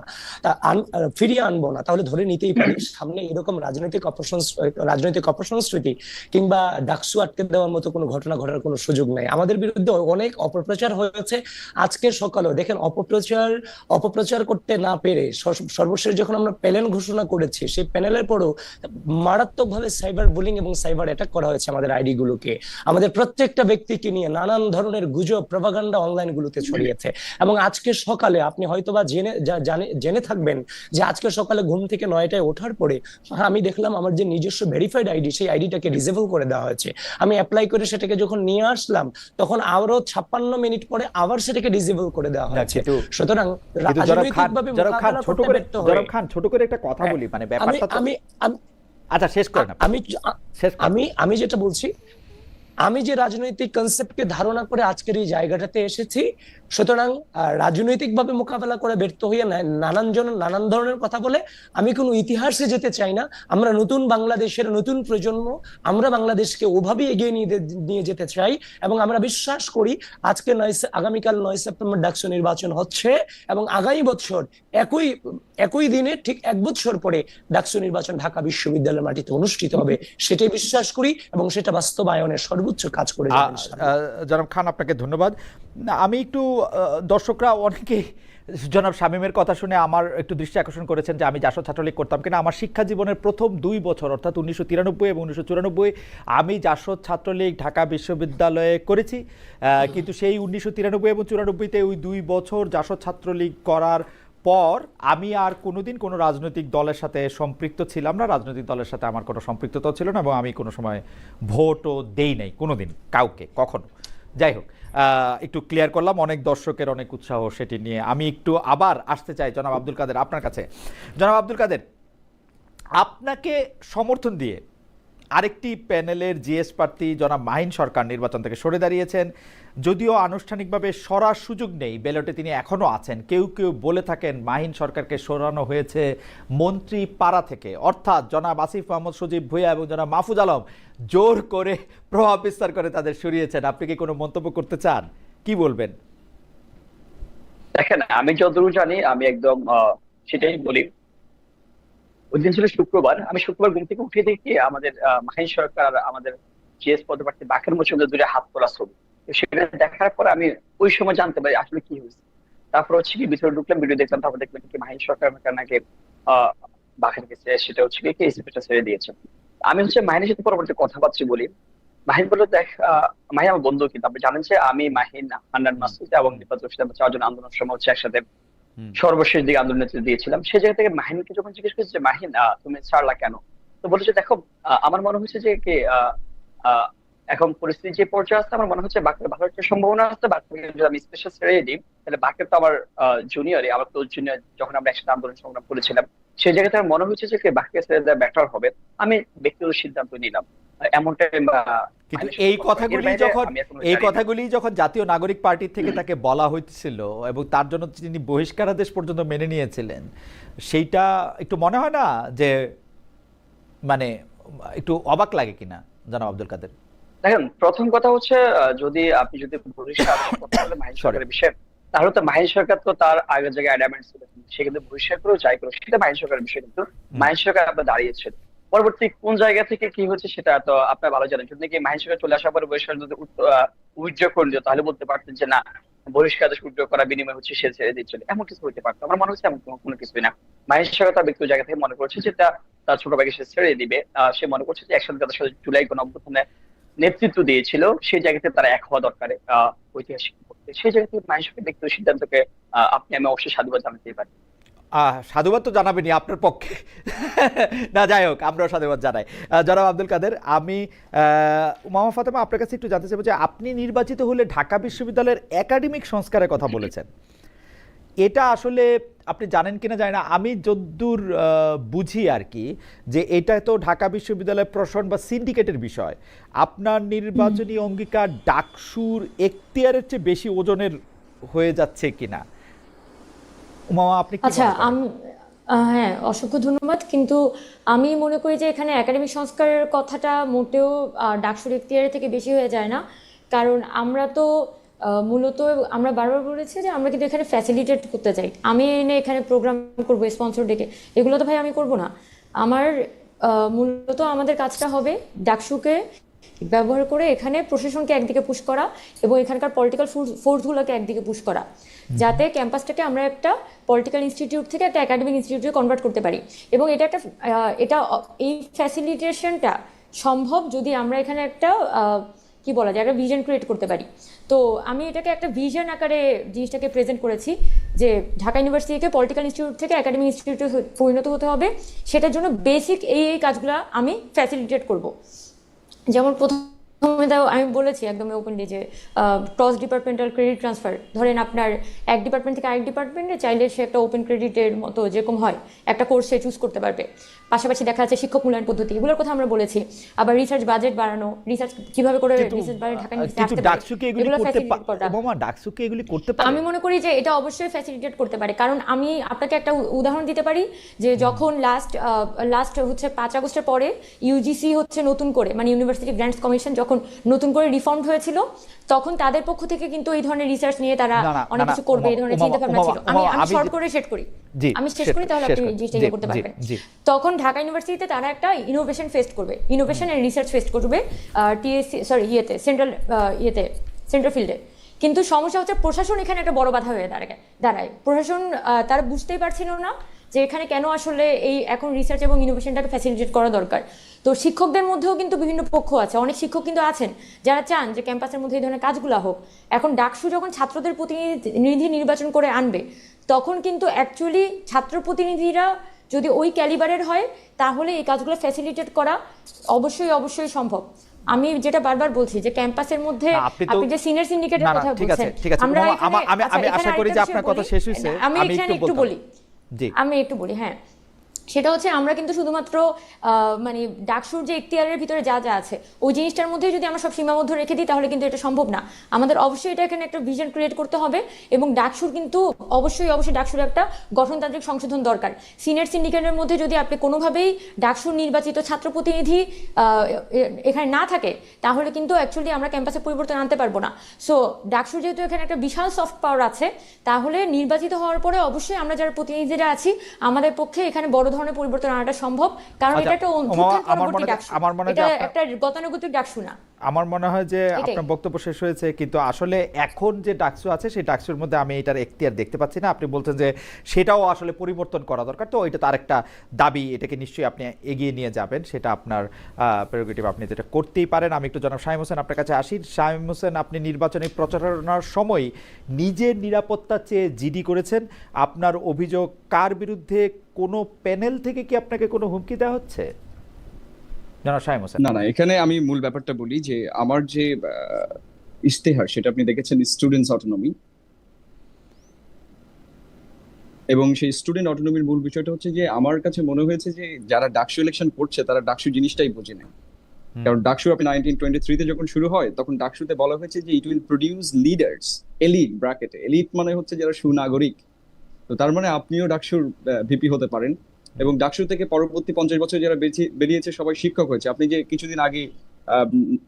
ফিরিয়ে আনবো না, তাহলে ধরে নিতেই পারি সামনে এরকম রাজনৈতিক অপসংস্কৃতি কিংবা ডাকসু আটকে দেওয়ার মতো কোনো ঘটনা ঘটার কোনো সুযোগ নেই। আমাদের বিরুদ্ধে অনেক অপপ্রচার হয়েছে। আজকের সকালেও দেখেন, অপপ্রচার করতে না পেরে সর্বশেষ যখন আমরা প্যানেল ঘোষণা করেছি, সেই প্যানেলের পরও মারাত্মকভাবে সাইবার বুলিং এবং সাইবার অ্যাটাক করা হয়েছে আমাদের আইডি গুলোকে। আমাদের প্রত্যেকটা ব্যক্তিকে নিয়ে নানান ধরনের গুজব প্রপাগান্ডা অনলাইন গুলোতে ছড়িয়েছে। এবং আজকে সকালে আপনি হয়তোবা জেনে থাকবেন যে আজকে সকালে ঘুম থেকে 9টায় ওঠার পরে আমি দেখলাম আমার যে নিজস্ব ভেরিফাইড আইডি, সেই আইডিটাকে ডিসেবল করে দেওয়া হয়েছে। আমি অ্যাপ্লাই করে সেটাকে যখন নিয়ে আসলাম তখন আরো 56 মিনিট পরে আবার সেটাকে ডিসেবল করে দেওয়া হয়েছে। সুতরাং রাজনৈতিকভাবে মোকাবেলা করতে ব্যর্থ হয়ে জনাব খান, ছোট করে একটা কথা বলি, মানে ব্যাপারটা তো আচ্ছা শেষ করেন আপনি। আমি যেটা বলছি, আমি যে রাজনৈতিক কনসেপ্টকে ধারণা করে আজকের এই জায়গাটাতে এসেছি, সুতরাং রাজনৈতিকভাবে মোকাবেলা করে ব্যর্থ হয়ে নানান ধরনের কথা বলে আমি কোনো ইতিহাসে যেতে চাই না। আমরা নতুন বাংলাদেশের নতুন প্রজন্ম, আমরা বাংলাদেশকে ওভাবে এগিয়ে নিয়ে যেতে চাই এবং আমরা বিশ্বাস করি আগামীকাল 9 সেপ্টেম্বর ডাকসু নির্বাচন হচ্ছে এবং আগামী বছর একই দিনে ঠিক 1 বছর পরে ডাকসু নির্বাচন ঢাকা বিশ্ববিদ্যালয়ের মাটিতে অনুষ্ঠিত হবে, সেটাই বিশ্বাস করি এবং সেটা বাস্তবায়নের সর্বোচ্চ কাজ করে যাবেন। জনাব খান, আপনাকে ধন্যবাদ। আমি একটু দর্শকরা অনেকে জনাব শামীমের কথা শুনে আমার একটু দৃষ্টি আকর্ষণ করেছেন যে আমি জাসদ ছাত্রলীগ করতাম কিনা। আমার শিক্ষা জীবনের প্রথম 2 বছর অর্থাৎ 1993 এবং 1994 আমি জাসদ ছাত্রলীগ ঢাকা বিশ্ববিদ্যালয়ে করেছি, কিন্তু সেই 1993 এবং 94-তে ওই 2 বছর জাসদ ছাত্রলীগ করার পর আমি আর কোনোদিন কোনো রাজনৈতিক দলের সাথে সম্পৃক্ত ছিলাম না। রাজনৈতিক দলের সাথে আমার কোনো সম্পৃক্ততা ছিল না এবং আমি কোনো সময় ভোটও দেই নাই কোনোদিন কাউকে কখনো। যাই হোক, একটু ক্লিয়ার করলাম, অনেক দর্শকের অনেক উৎসাহ সেটি নিয়ে। আমি একটু আবার আসতে চাই জনাব আব্দুল কাদের আপনার কাছে। জনাব আব্দুল কাদের, আপনাকে সমর্থন দিয়ে আরেকটি প্যানেলের জিএস প্রার্থী জনাব মাহিন সরকার নির্বাচন থেকে সরে দাঁড়িয়েছেন। যদিও আনুষ্ঠানিকভাবে সরার সুযোগ নেই, ব্যালটে তিনি এখনও আছেন। কেউ কেউ বলে থাকেন মাহিন সরকারকে সরানো হয়েছে মন্ত্রী পাড়া থেকে, অর্থাৎ জনাব আসিফ মাহমুদ সজীব ভুঁইয়া এবং জনাব মাহফুজ আলম জোর করে প্রভাব বিস্তার করে তাদের সরিয়েছেন। আপনি কি কোনো মন্তব্য করতে চান? কি বলবেন? দেখেন, আমি যতদূর জানি আমি একদম সেটাই বলি। ওই দিন ছিল শুক্রবার, আমি শুক্রবার ঘুম থেকে উঠে দেখি আমাদের মাহিন সরকার আর আমাদের জিএস পদপ্রার্থী বাকের মধ্যে 2 হাত তোলা ছবি। তো সেটা দেখার পর আমি ওই সময় জানতে পারি আসলে কি হয়েছে। তারপর হচ্ছে কি ভিতরে ঢুকলাম, ভিডিও দেখলাম, তারপর দেখলাম কি মাহিন সরকার নাকি বাকের গেছে, সেটা হচ্ছে কি এসপিটা ছেড়ে দিয়েছে। আমি হচ্ছে মাহিনের সাথে পরবর্তী কথাবার্তা বলি। মাহিন বললো, দেখ মাহিন আমার বন্ধু, কিন্তু আপনি জানেন যে আমি মাহিন, হান্নান মাসুদ এবং নিপাত রশিদ 4 জন আন্দোলন সময় হচ্ছে একসাথে সর্বশেষ দিকে আন্দোলন নেতৃত্ব দিয়েছিলাম। সেই জায়গা থেকে মাহিনকে যখন জিজ্ঞেস করেছে যে মাহিন তুমি ছাড়লা কেন, তো বলেছে দেখো আমার মনে হচ্ছে যে কি এখন পরিস্থিতি যে পর্যায়ে আছে, আমার মনে হচ্ছে বাকের ভালো একটা সম্ভাবনা আছে। বাকের যদি আমি স্পেশাল ছেড়ে দিই তাহলে বাকের তো আমার জুনিয়রে, আমার ক্লোজ জুনিয়র, যখন আমরা একসাথে আন্দোলন সংগ্রাম করেছিলাম সেই জায়গাতে আমার মনে হচ্ছে যে বাকে ছেড়ে দেওয়া বেটার হবে। আমি ব্যক্তিগত সিদ্ধান্ত নিলাম এমনটাই। কিন্তু এই কথাগুলি যখন জাতীয় নাগরিক পার্টি থেকে তাকে বলা হয়েছিল এবং তার জন্য তিনি বহিষ্কারাদেশ পর্যন্ত মেনে নিয়েছিলেন, সেইটা একটু মনে হয় না যে মানে একটু অবাক লাগে কিনা জনাব আব্দুল কাদের? দেখেন, প্রথম কথা হচ্ছে আপনি যদি বহিষ্কার কথা বলে মাহিন সরকারের বিষয়ে, তাহলে তো মাহিন সরকার তো তার আগের জায়গায় অ্যাডামেন্ট ছিল, সে কিন্তু বহিষ্কার করেও যাই করো সেটা মাহিন সরকারের বিষয়। কিন্তু মাহিন সরকার আপনার দাঁড়িয়েছিল, পরবর্তী কোন জায়গা থেকে কি হচ্ছে সেটা তো আপনার ভালো জানেন। যদি কি মাহিন সরকার চলে আসার পরে বহিষ্কার যদি উইথড্র করে দিত তাহলে বলতে পারতেন যে না, বহিষ্কার উইথড্র করা বিনিময় হচ্ছে সে ছেড়ে দিচ্ছিল, এমন কিছু হতে পারতো। আমার মনে হচ্ছে এমন কোনো কিছুই না। মাহিন সরকার তার ব্যক্তিগত জায়গা থেকে মনে করছে যে তার ছোট ভাইকে সে ছেড়ে দিবে। সে মনে করছে যে একসাথে তাদের সাথে জুলাই গণঅভ্যুত্থানে নেতৃত্ব দিয়েছিল, সেই জায়গাতে তারা এক হওয়া দরকার ঐতিহাসিক। সেই জায়গা থেকে মাহিন সরকার ব্যক্তিগত সিদ্ধান্তকে আমি অবশ্যই সাধুবাদ জানাতে পারি। সাধুবাদ তো জানাবেনি আপনার পক্ষে না, যাই হোক, আমরাও সাধুবাদ জানাই। জনাব আব্দুল কাদের, আমি মামা ফাতেমা আপনার কাছে একটু জানতে চাইবো যে আপনি নির্বাচিত হলে ঢাকা বিশ্ববিদ্যালয়ের একাডেমিক সংস্কারের কথা বলেছেন। এটা আসলে আপনি জানেন কিনা জানি না, আমি যদ্দূর বুঝি আর কি, যে এটা তো ঢাকা বিশ্ববিদ্যালয় প্রশাসন বা সিন্ডিকেটের বিষয়। আপনার নির্বাচনী অঙ্গীকার ডাকসুর এখতিয়ারের চেয়ে বেশি ওজনের হয়ে যাচ্ছে কিনা? আচ্ছা, হ্যাঁ, অসংখ্য ধন্যবাদ। কিন্তু আমি মনে করি যে এখানে একাডেমিক সংস্কারের কথাটা মোটেও ডাকসুর এখতিয়ারের থেকে বেশি হয়ে যায় না। কারণ আমরা তো মূলত আমরা বারবার বলেছি যে আমরা কিন্তু এখানে ফ্যাসিলিটেট করতে চাই। আমি এনে এখানে প্রোগ্রাম করবো, স্পন্সর ডেকে, এগুলো তো ভাই আমি করব না। আমার মূলত আমাদের কাজটা হবে ডাকসুকে ব্যবহার করে এখানে প্রশাসনকে একদিকে পুশ করা এবং এখানকার পলিটিক্যাল ফোর্সগুলোকে একদিকে পুশ করা, যাতে ক্যাম্পাসটাকে আমরা একটা পলিটিক্যাল ইনস্টিটিউট থেকে একটা একাডেমিক ইনস্টিটিউটে কনভার্ট করতে পারি। এবং এটা এই ফ্যাসিলিটেশনটা সম্ভব যদি আমরা এখানে একটা কি বলা যায়, একটা ভিশন ক্রিয়েট করতে পারি। তো আমি এটাকে একটা ভিশন আকারে জিনিসটাকে প্রেজেন্ট করেছি যে ঢাকা ইউনিভার্সিটিকে পলিটিক্যাল ইনস্টিটিউট থেকে একাডেমিক ইনস্টিটিউটে পরিণত হতে হবে। সেটার জন্য বেসিক এই কাজগুলো আমি ফ্যাসিলিটেট করব। যেমন প্রথমে আমি বলেছি একদম ওপেনলি যে ক্রস ডিপার্টমেন্টাল ক্রেডিট ট্রান্সফার, ধরেন আপনার এক ডিপার্টমেন্ট থেকে আরেক ডিপার্টমেন্টে চাইলে সে একটা ওপেন ক্রেডিটের মতো যেরকম হয় একটা কোর্স সে চুজ করতে পারবে। পাশাপাশি দেখা যাচ্ছে শিক্ষক মূল্যায়ন পদ্ধতি, এগুলোর কথা আমরা বলেছি। আবার রিসার্চ বাজেট বাড়ানো, রিসার্চ কিভাবে করে রিসার্চ বাজেট ঢাকা ইউনিভার্সিটি আসতে পারে, এগুলো ফ্যাসিলিটেট করা। ডাকসুকে এগুলি করতে পারে, আমি মনে করি যে এটা অবশ্যই ফ্যাসিলিটেট করতে পারে। কারণ আমি আপনাকে একটা উদাহরণ দিতে পারি যে যখন লাস্ট হচ্ছে 5 আগস্টের পরে ইউজিসি হচ্ছে নতুন করে, মানে ইউনিভার্সিটি গ্র্যান্টস কমিশন যখন নতুন করে রিফর্ম হয়েছিল, তখন তাদের পক্ষ থেকে কিন্তু এই ধরনের রিসার্চ নিয়ে তারা অনেক কিছু করবে, এই ধরনের চিন্তা ভাবনা ছিল। আমি শর্ট করে শেষ করি, তাহলে আপনি জিনিসটা করতে পারবেন। তখন ঢাকা ইউনিভার্সিটিতে তারা একটা ইনোভেশন ফেস্ট করবে, ইনোভেশন এন্ড রিসার্চ ফেস্ট করবে সেন্ট্রাল ফিল্ডে। কিন্তু সমস্যা হচ্ছে প্রশাসন এখানে একটা বড় বাধা হয়ে দাঁড়ায়। প্রশাসন তারা বুঝতেই পারছিল না যে এখানে কেন আসলে এই এখন রিসার্চ এবং ইনোভেশনটাকে ফ্যাসিলিটেট করা দরকার। তো শিক্ষকদের মধ্যেও কিন্তু বিভিন্ন পক্ষ আছে, অনেক শিক্ষক কিন্তু আছেন যারা চান যে ক্যাম্পাসের মধ্যে এই ধরনের কাজগুলো হোক। এখন ডাকসু যখন ছাত্রদের প্রতিনিধি নির্বাচন করে আনবে, তখন কিন্তু অ্যাকচুয়ালি ছাত্র প্রতিনিধিরা যদি ওই ক্যালিবারের হয়, তাহলে এই কাজগুলো ফ্যাসিলিটেট করা অবশ্যই সম্ভব। আমি যেটা বারবার বলছি যে ক্যাম্পাসের মধ্যে আপনি যে সিনিয়র সিন্ডিকেটের কথা বলছেন, আমরা আমি আশা করি যে আপনার কথা শেষ হইছে, আমি একটু বলি। হ্যাঁ, সেটা হচ্ছে আমরা কিন্তু শুধুমাত্র মানে ডাকসুর যে এখতিয়ারের ভিতরে যা যা আছে ওই জিনিসটার মধ্যে যদি আমরা সব সীমাবদ্ধ রেখে দিই, তাহলে কিন্তু এটা সম্ভব না। আমাদের অবশ্যই এটা এখানে একটা ভিশন ক্রিয়েট করতে হবে। এবং ডাকসুর কিন্তু অবশ্যই ডাকসুর একটা গঠনতান্ত্রিক সংশোধন দরকার। সিনিয়র সিন্ডিকেটের মধ্যে যদি আপনি কোনোভাবেই ডাকসুর নির্বাচিত ছাত্র প্রতিনিধি এখানে না থাকে, তাহলে কিন্তু অ্যাকচুয়ালি আমরা ক্যাম্পাসে পরিবর্তন আনতে পারবো না। সো ডাকসুর যেহেতু এখানে একটা বিশাল সফট পাওয়ার আছে, তাহলে নির্বাচিত হওয়ার পরে অবশ্যই আমরা যারা প্রতিনিধিরা আছি, আমাদের পক্ষে এখানে বড় ধরনের পরিবর্তন আনাটা সম্ভব। কারণ এটা একটা একটা গতানুগতিক ডাকসু না। আমার মনে হয় যে আপনার বক্তব্য শেষ হয়েছে, কিন্তু আসলে এখন যে ডাকসু আছে সেই ডাকসুর মধ্যে আমি এটার এখতিয়ার দেখতে পাচ্ছি না। আপনি বলছেন যে সেটাও আসলে পরিবর্তন করা দরকার, তো এটা তার একটা দাবি, এটাকে নিশ্চয়ই আপনি এগিয়ে নিয়ে যাবেন, সেটা আপনার প্রেরোগেটিভ, আপনি যেটা করতেই পারেন। আমি একটু জনাব শামীম হোসেন আপনার কাছে আসি। শামীম হোসেন, আপনি নির্বাচনী প্রচারণার সময় নিজের নিরাপত্তা চেয়ে জিডি করেছেন, আপনার অভিযোগ কার বিরুদ্ধে? কোনো প্যানেল থেকে কি আপনাকে কোনো হুমকি দেওয়া হচ্ছে? না, এখানে আমি মূল ব্যাপারটা বলি যে আমার যে ইশতেহার সেটা আপনি দেখেছেন স্টুডেন্টস অটোনমি, এবং সেই স্টুডেন্ট অটোনমির মূল বিষয়টা হচ্ছে যে আমার কাছে মনে হয়েছে যে যারা ডাকসু ইলেকশন করছে তারা ডাকসু জিনিসটাই বোঝে না। কারণ ডাকসু আপনি 1923-তে যখন শুরু হয়, তখন ডাকসুতে বলা হয়েছে যে it will produce leaders, elite ব্র্যাকেটে, এলিট মানে হচ্ছে যারা সুনাগরিক। তো তার মানে আপনিও ডাকসুর ভিপি হতে পারেন। এবং ডাকসু থেকে পরবর্তী 50 বছর যারা বেরিয়েছে সবাই শিক্ষক হয়েছে। আপনি যে কিছুদিন আগে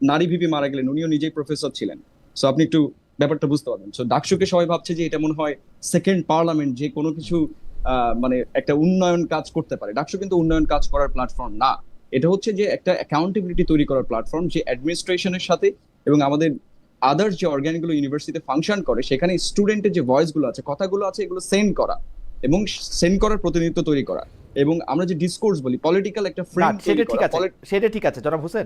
নারী ভিপি মারা গেলেন, উনিও নিজেই প্রফেসর ছিলেন। সো আপনি একটু ব্যাপারটা বুঝতে পারবেন। সো ডাকসুকে সবাই ভাবছে যে এটা মনে হয় সেকেন্ড পার্লামেন্ট, যে কোনো কিছু মানে একটা উন্নয়ন কাজ করতে পারে। ডাকসু কিন্তু উন্নয়ন কাজ করার প্ল্যাটফর্ম না, এটা হচ্ছে যে একটা অ্যাকাউন্টেবিলিটি তৈরি করার প্ল্যাটফর্ম, যে অ্যাডমিনিস্ট্রেশনের সাথে এবং আমাদের আদার্স যে অর্গানগুলো ইউনিভার্সিটিতে ফাংশন করে সেখানে স্টুডেন্টের যে ভয়েসগুলো আছে, কথাগুলো আছে, এগুলো সেন্ড করা এবং সেন্ড করার প্রতিনিধিত্ব তৈরি করা। এবং আমরা যে ডিসকোর্স বলি, পলিটিক্যাল একটা ফ্রেম, সেটা ঠিক আছে জনাব হোসেন,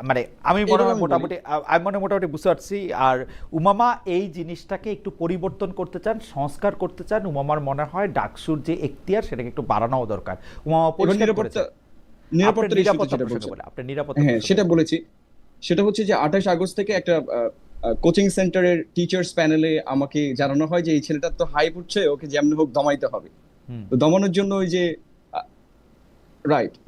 মানে আমি মোটামুটি বুঝতে পারছি। আর উমামা এই জিনিসটাকে একটু পরিবর্তন করতে চান, সংস্কার করতে চান। উমামার মনে হয় ডাকসুর যে এখতিয়ার সেটাকে একটু বাড়ানোও দরকার। উমামা সেটা বলেছি। সেটা হচ্ছে যে 28 আগস্ট থেকে একটা কোচিং সেন্টারের টিচার্স প্যানেলে আমাকে জানানো হয় যে এই ছেলেটার তো হাইপ উঠছে, ওকে যেমন হোক দমাইতে হবে। তো দমানোর জন্য ওই যে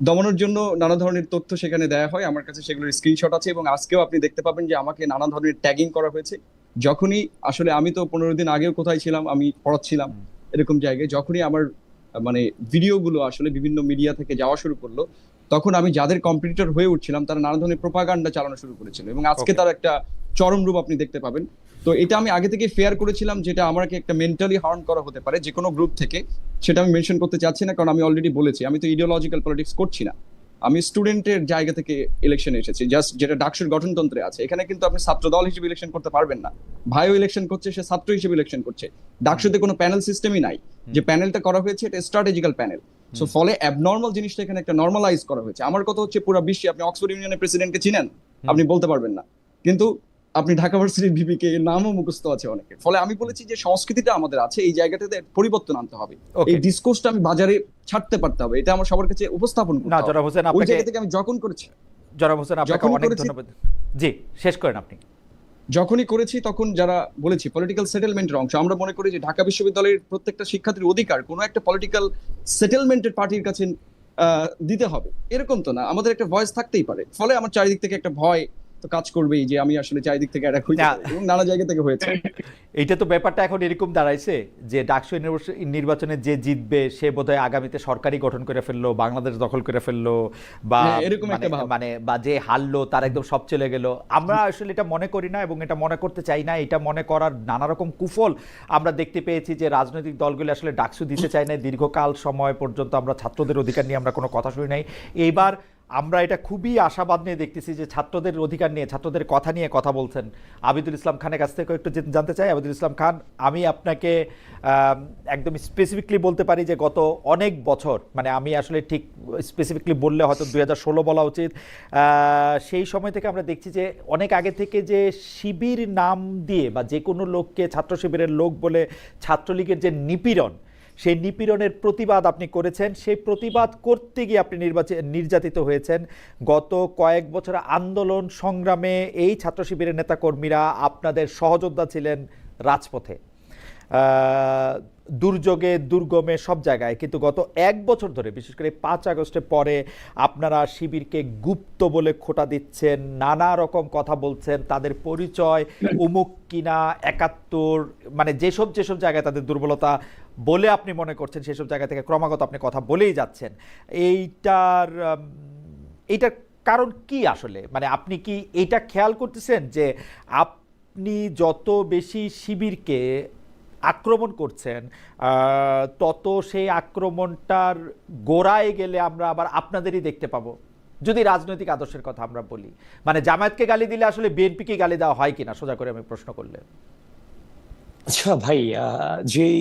দমানোর জন্য নানা ধরনের তথ্য সেখানে দেওয়া হয়। আমার কাছে সেগুলোর স্ক্রিনশট আছে, এবং আজকেও আপনি দেখতে পাবেন যে আমাকে নানা ধরনের ট্যাগিং করা হয়েছে। যখনই আসলে আমি তো 15 দিন আগেও কোথায় ছিলাম, আমি পড়াচ্ছিলাম এরকম জায়গায়, যখনই আমার মানে ভিডিওগুলো আসলে বিভিন্ন মিডিয়া থেকে যাওয়া শুরু করলো, তখন আমি যাদের কম্পিটিটর হয়ে উঠছিলাম তারা নানা ধরনের প্রোপাগান্ডা চালানো শুরু করেছিল, এবং আজকে তার একটা চরম রূপ আপনি দেখতে পাবেন। তো এটা আমি আগে থেকে ফেয়ার করেছিলাম, যেটা আমাকে একটা মেন্টালি হার্ম করা হতে পারে যে কোনো গ্রুপ থেকে, সেটা আমি মেনশন করতে চাচ্ছি না, কারণ আমি অলরেডি বলেছি আমি তো ইডিওলজিক্যাল পলিটিক্স করছি না। আমি স্টুডেন্টের জায়গা থেকে ইলেকশনে এসেছি, জাস্ট যেটা ডাকসুর গঠনতন্ত্রে আছে। এখানে কিন্তু আপনি ছাত্র দল হিসেবে ইলেকশন করতে পারবেন না। ভাইও ইলেকশন করছে, সে ছাত্র হিসেবে ইলেকশন করছে। ডাকসুতে কোনো প্যানেল সিস্টেমই নাই। যে প্যানেলটা করা হয়েছে এটা স্ট্র্যাটেজিক্যাল প্যানেল। সো ফলে অ্যাবনর্মাল জিনিসটা এখানে একটা নর্মালাইজ করা হয়েছে। আমার কথা হচ্ছে পুরো বিশ্বে আপনি অক্সফোর্ড ইউনিয়নের প্রেসিডেন্টকে চিনেন, আপনি বলতে পারবেন না, কিন্তু আপনি ঢাকা ভার্সিটির ভিপিকে নামও মুখস্থ আছে অনেকের। ফলে আমি বলেছি যে সংস্কৃতিটা আমাদের আছে, এই জায়গাটাতে পরিবর্তন আনতে হবে। Okay. এই ডিসকোর্সটা আমি বাজারে ছাড়তে পারতে হবে, এটা আমার সবার কাছে উপস্থাপন করতে না হবে। জনাব হোসেন ওই আপনাকে, জায়গা থেকে আমি আপনাকে যখন অনেক করেছি- ধন্যবাদ। জি, শেষ করেন আপনি। যখনই করেছি তখন যারা বলেছি পলিটিক্যাল সেটেলমেন্টের অংশ, আমরা মনে করি যে ঢাকা বিশ্ববিদ্যালয়ের প্রত্যেকটা শিক্ষার্থীর অধিকার কোনো একটা পলিটিক্যাল সেটেলমেন্টের পার্টির কাছে দিতে হবে, এরকম তো না, আমাদের একটা ভয়েস থাকতেই পারে। ফলে আমার চারিদিক থেকে একটা ভয় তো কাজ করবেই যে আমি আসলে চারিদিক থেকে অ্যাটাক হইতে পারি, এবং নানা জায়গা থেকে হয়েছে। এইটা তো ব্যাপারটা এখন এরকম দাঁড়াইছে যে ডাকসু নির্বাচনে যে জিতবে সে বোধহয় আগামীতে সরকারি গঠন করে ফেললো, বাংলাদেশ দখল করে ফেললো, বা হ্যাঁ, এরকম একটা ভাব। বা যে হারলো তার একদম সব চলে গেল। আমরা আসলে এটা মনে করি না এবং এটা মনে করতে চাই না। এটা মনে করার নানা রকম কুফল আমরা দেখতে পেয়েছি যে রাজনৈতিক দলগুলো আসলে ডাকসু দিতে চায় না। দীর্ঘকাল সময় পর্যন্ত আমরা ছাত্রদের অধিকার নিয়ে আমরা কোনো কথা শুনি নাই। এইবার আমরা এটা খুবই আশাবাদ নিয়ে দেখতেছি যে ছাত্রদের অধিকার নিয়ে, ছাত্রদের কথা নিয়ে কথা বলছেন। আবিদুল ইসলাম খানের কাছ থেকে একটু জানতে চাই। আবিদুল ইসলাম খান, আমি আপনাকে একদম স্পেসিফিকলি বলতে পারি যে গত অনেক বছর, মানে আমি আসলে ঠিক স্পেসিফিকলি বললে হয়তো 2016 বলা উচিত, সেই সময় থেকে আমরা দেখছি যে অনেক আগে থেকে যে শিবির নাম দিয়ে বা যে কোনো লোককে ছাত্র শিবিরের লোক বলে ছাত্রলীগের যে নিপীড়ন, সেই নিপীড়নের প্রতিবাদ আপনি করেছেন। সেই প্রতিবাদ করতে গিয়ে আপনি নির্যাতিত হয়েছেন। গত কয়েক বছর আন্দোলন সংগ্রামে এই ছাত্র শিবিরের নেতাকর্মীরা আপনাদের সহযোদ্ধা ছিলেন রাজপথে, দুর্যোগে দুর্গমে সব জায়গায়। কিন্তু গত এক বছর ধরে, বিশেষ করে 5 আগস্টের পরে আপনারা শিবিরকে গুপ্ত বলে খোঁটা দিচ্ছেন, নানা রকম কথা বলছেন, তাদের পরিচয় উমুক কিনা 71, মানে যেসব জায়গায় তাদের দুর্বলতা বলে আপনি মনে করছেন সেসব জায়গা থেকে ক্রমাগত আপনি কথা বলেই যাচ্ছেন। এইটার কারণ কি আসলে? মানে আপনি কি এইটা খেয়াল করতেছেন যে আপনি যত বেশি শিবিরকে আক্রমণ করছেন তত সেই আক্রমণটার গোড়ায় গেলে আমরা আবার আপনাদেরই দেখতে পাবো? যদি রাজনৈতিক আদর্শের কথা আমরা বলি, মানে জামায়াতকে গালি দিলে আসলে বিএনপিকে গালি দেওয়া হয় কিনা, সোজা করে আমি প্রশ্ন করলে। আচ্ছা ভাই, যেই